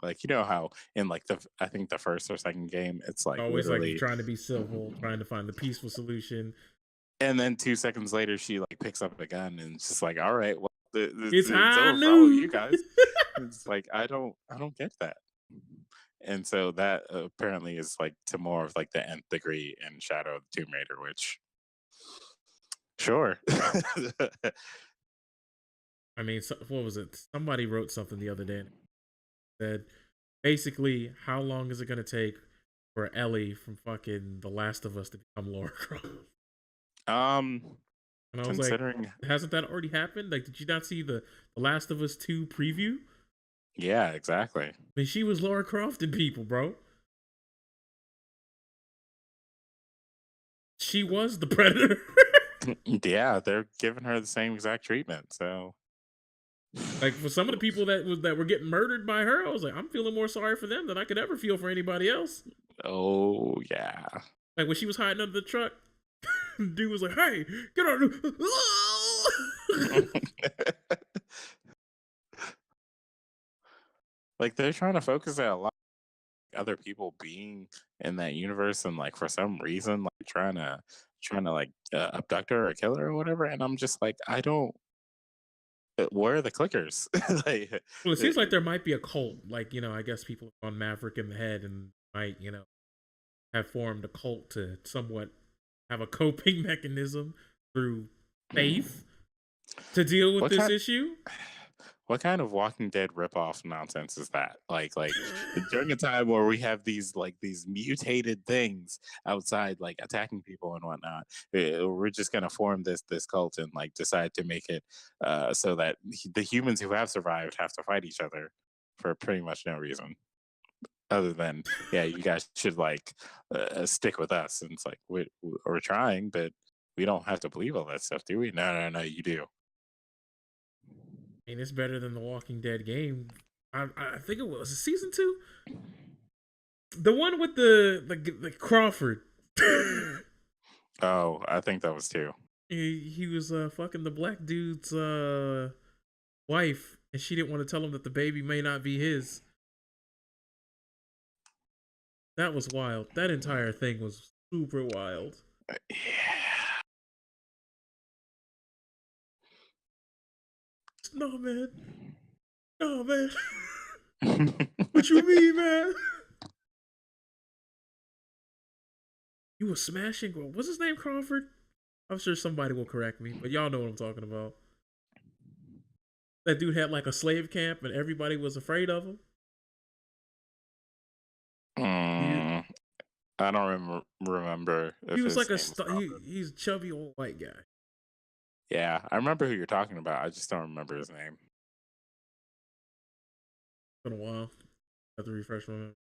Like, you know how in like I think the first or second game, it's like Always like literally, trying to be civil, trying to find the peaceful solution. and then 2 seconds later, she like picks up a gun and it's just like, all right, well, It's it's high over for all of you noon. guys. It's like I don't get that. And so that apparently is like to more of like the nth degree in Shadow of the Tomb Raider, which sure. I mean, what was it? Somebody wrote something the other day and said, basically, how long is it going to take for Ellie from fucking The Last of Us to become Laura Croft? um And I was considering, like, hasn't that already happened? Like, did you not see the Last of Us 2 preview? yeah, exactly. I mean, she was Laura Croft in people, bro. She was the Predator. Yeah, they're giving her the same exact treatment. So Like, for some of the people that were getting murdered by her, I was like, I'm feeling more sorry for them than I could ever feel for anybody else. oh yeah. Like, when she was hiding under the truck, dude was like, hey, get on. Like they're trying to focus at a lot of other people being in that universe, and like for some reason like trying to like abduct her or kill her or whatever, and I'm just like, I don't, where are the clickers? Like Well, it seems like there might be a cult. Like, I guess people on Maverick in the head and might, have formed a cult to somewhat have a coping mechanism through faith to deal with this issue. What kind of Walking Dead ripoff nonsense is that? Like during a time where we have these mutated things outside, like attacking people and whatnot, we're just gonna form this cult and like decide to make it so that the humans who have survived have to fight each other for pretty much no reason other than, yeah, you guys should like stick with us. And it's like we're trying, but we don't have to believe all that stuff, do we? No, you do. I mean, it's better than the Walking Dead game. I think it was season 2, the one with the Crawford. Oh, I think that was 2. He was fucking the black dude's wife, and she didn't want to tell him that the baby may not be his. That was wild. That entire thing was super wild. Yeah. No, man. No, man. What you mean, man? You were smashing. What's his name, Crawford? I'm sure somebody will correct me, but y'all know what I'm talking about. That dude had like a slave camp, and everybody was afraid of him. I don't remember. He was like he's a chubby old white guy. Yeah, I remember who you're talking about. I just don't remember his name. It's been a while. I have to refresh my memory.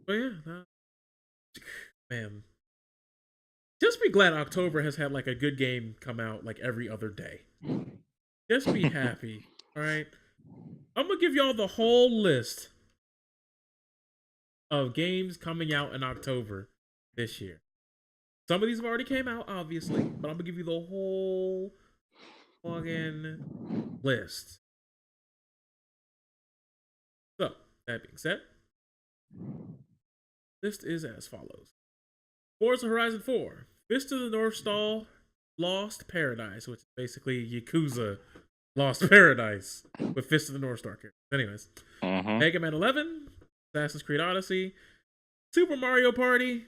But yeah, man. Just be glad October has had like a good game come out like every other day. Just be happy. All right. I'm gonna give y'all the whole list of games coming out in October this year. Some of these have already came out, obviously, but I'm gonna give you the whole fucking list. So, that being said, list is as follows: Forza Horizon 4, Fist of the North Star, Lost Paradise, which is basically Yakuza Lost Paradise with Fist of the North Star characters. Anyways, Mega Man 11, Assassin's Creed Odyssey, Super Mario Party,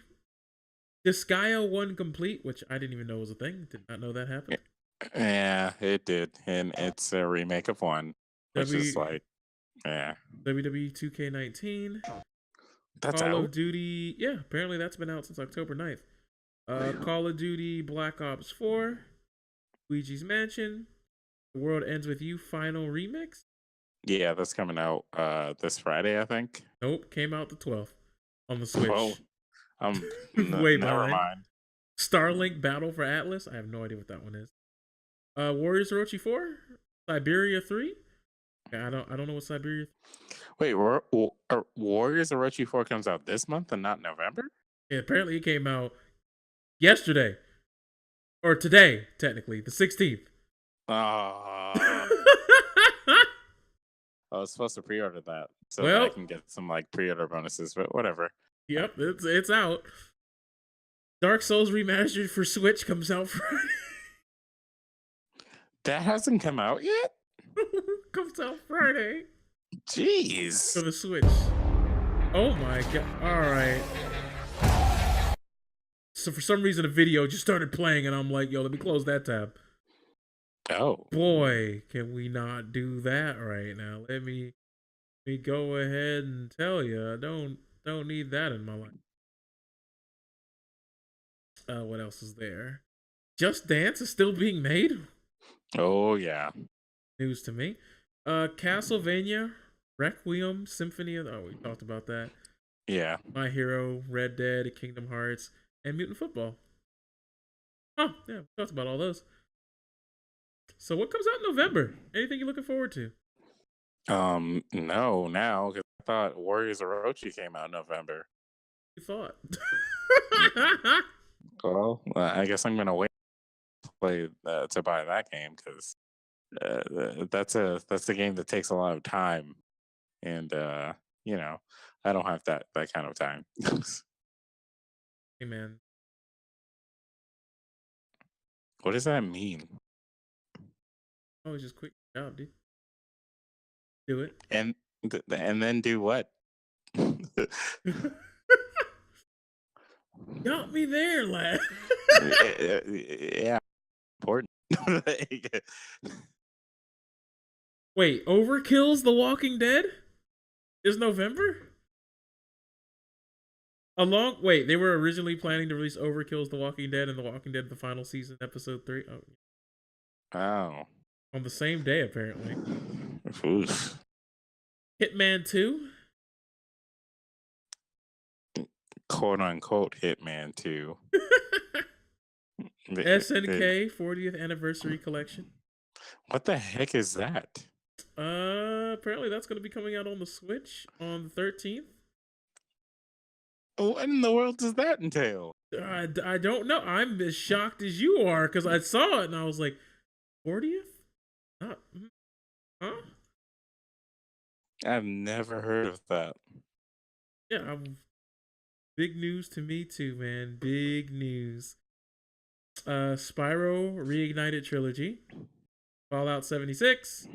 Disgaea 1 Complete, which I didn't even know was a thing. Did not know that happened. Yeah, it did. And it's a remake of 1, which is like, yeah. WWE 2K19. That's Call out? of Duty. Yeah, apparently that's been out since October 9th. Call of Duty Black Ops 4. Luigi's Mansion. The World Ends With You Final Remix. Yeah, that's coming out this Friday, I think. Nope, came out the 12th on the Switch. Oh, way never behind. mind. Starlink Battle for Atlas. I have no idea what that one is. Warriors Orochi 4. Siberia 3. I don't know what Siberia. Wait, Warriors Orochi 4 comes out this month and not November? Yeah, apparently it came out yesterday. Or today, technically, the 16th. I was supposed to pre-order that so that I Well, can get some like pre-order bonuses, but whatever. yep, it's out. Dark Souls Remastered for Switch comes out Friday. That hasn't come out yet? Comes out Friday for Jeez. the Switch. Oh my god. Alright. So for some reason a video just started playing and I'm like, yo, let me close that tab. Oh. Boy, can we not do that right now. Let me go ahead and tell you, I don't need that in my life. What else is there? Just Dance is still being made? Oh yeah. News to me. Castlevania, Requiem, Symphony of... Oh, we talked about that. Yeah. My Hero, Red Dead, Kingdom Hearts, and Mutant Football. Oh, yeah, we talked about all those. So what comes out in November? Anything you're looking forward to? No, now, because I thought Warriors of Orochi came out in November. You thought. Well, I guess I'm gonna wait to play to buy that game because that's a game that takes a lot of time, and you know, I don't have that kind of time. Hey, man. What does that mean? Oh, just quit your job, dude. Do it. And then do what? Got me there, lad. Yeah, important. Wait, Overkill's The Walking Dead is November? Wait, they were originally planning to release Overkill's The Walking Dead and The Walking Dead the final season, episode 3. Oh. On the same day, apparently. Oof. Hitman 2. Quote unquote Hitman 2. SNK 40th Anniversary Collection. What the heck is that? Apparently that's going to be coming out on the Switch on the 13th. What in the world does that entail? I don't know. I'm as shocked as you are because I saw it and I was like, 40th? Huh? I've never heard of that. Yeah, big news to me too, man. Big news. Spyro Reignited Trilogy. Fallout 76.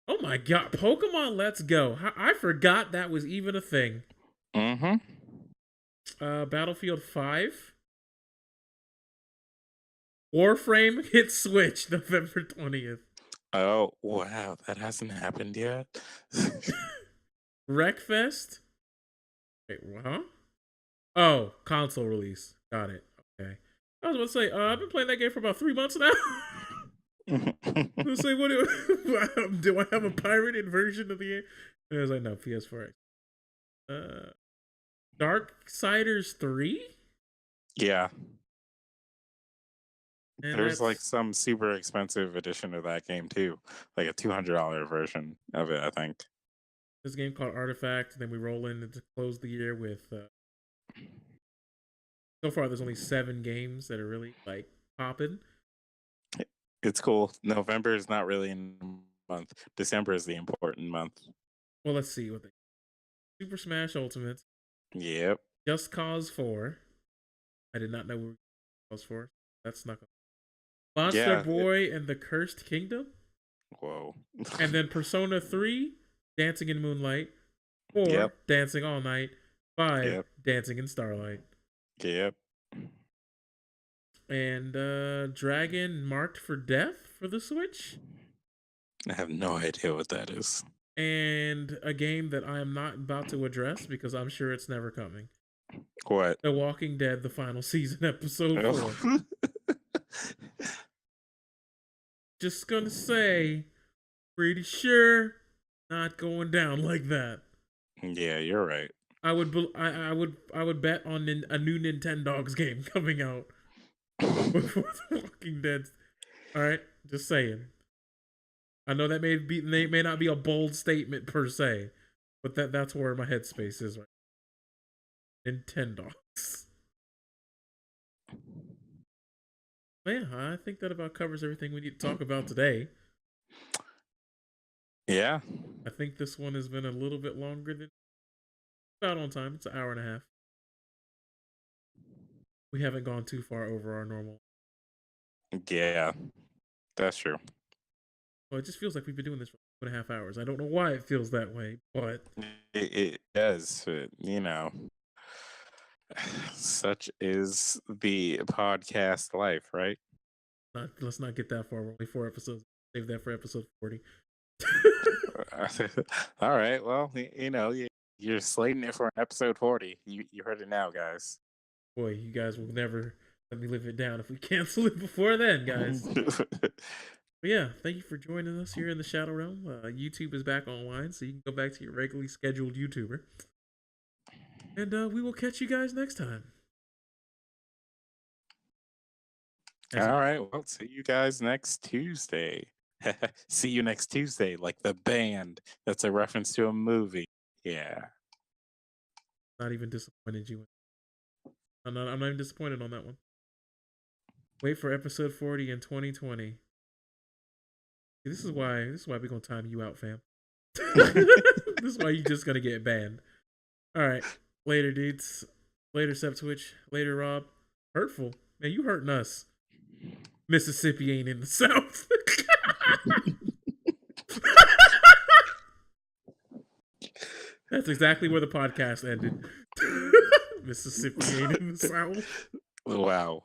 Oh my god, Pokemon Let's Go. I forgot that was even a thing. Mm-hmm. Battlefield 5. Warframe hits Switch November 20th. Oh, wow. That hasn't happened yet. Wreckfest. Wait, huh? Oh, console release. Got it. Okay. I was about to say, I've been playing that game for about 3 months now. I was say, what do I have a pirated version of the game? And I was like, no, PS4. Darksiders 3? Yeah. And there's like some super expensive edition of that game too. Like a $200 version of it, I think. This game called Artifact, and then we roll in to close the year with so far there's only 7 games that are really like popping. It's cool. November is not really a month. December is the important month. Well, let's see what they Super Smash Ultimate. Yep. Just Cause 4. I did not know we were Cause 4. That's not Monster Boy and the Cursed Kingdom. Whoa. And then Persona 3, Dancing in Moonlight. 4, Dancing All Night. 5, Dancing in Starlight. Yep. And Dragon Marked for Death for the Switch. I have no idea what that is. And a game that I am not about to address because I'm sure it's never coming. What? The Walking Dead, the final season, episode 4. Just gonna say, pretty sure not going down like that. Yeah, you're right. I would bet on a new Nintendogs game coming out before The Walking Dead. All right, just saying. I know that may not be a bold statement per se, but that's where my headspace is right now. Nintendo. Yeah, I think that about covers everything we need to talk about today. Yeah. I think this one has been a little bit longer than about on time. It's an hour and a half. We haven't gone too far over our normal. Yeah, that's true. Well, it just feels like we've been doing this for 2.5 hours. I don't know why it feels that way, but It does, such is the podcast life, right? let's not get that far. We're only 4 episodes. Save that for episode 40. All right. Well, you're slating it for an episode 40. You heard it now, guys. Boy, you guys will never let me live it down if we cancel it before then, guys. But yeah, thank you for joining us here in the Shadow Realm. YouTube is back online, so you can go back to your regularly scheduled YouTuber. And we will catch you guys next time. All right. Well, see you guys next Tuesday. See you next Tuesday, like the band. That's a reference to a movie. Yeah. Not even disappointed you. I'm not even disappointed on that one. Wait for episode 40 in 2020. This is why we're gonna time you out, fam. This is why you're just gonna get banned. All right, later, dudes. Later, SubTwitch. Later, Rob. Hurtful, man. You hurting us. Mississippi ain't in the South. That's exactly where the podcast ended. Mississippi ain't in the South. Wow.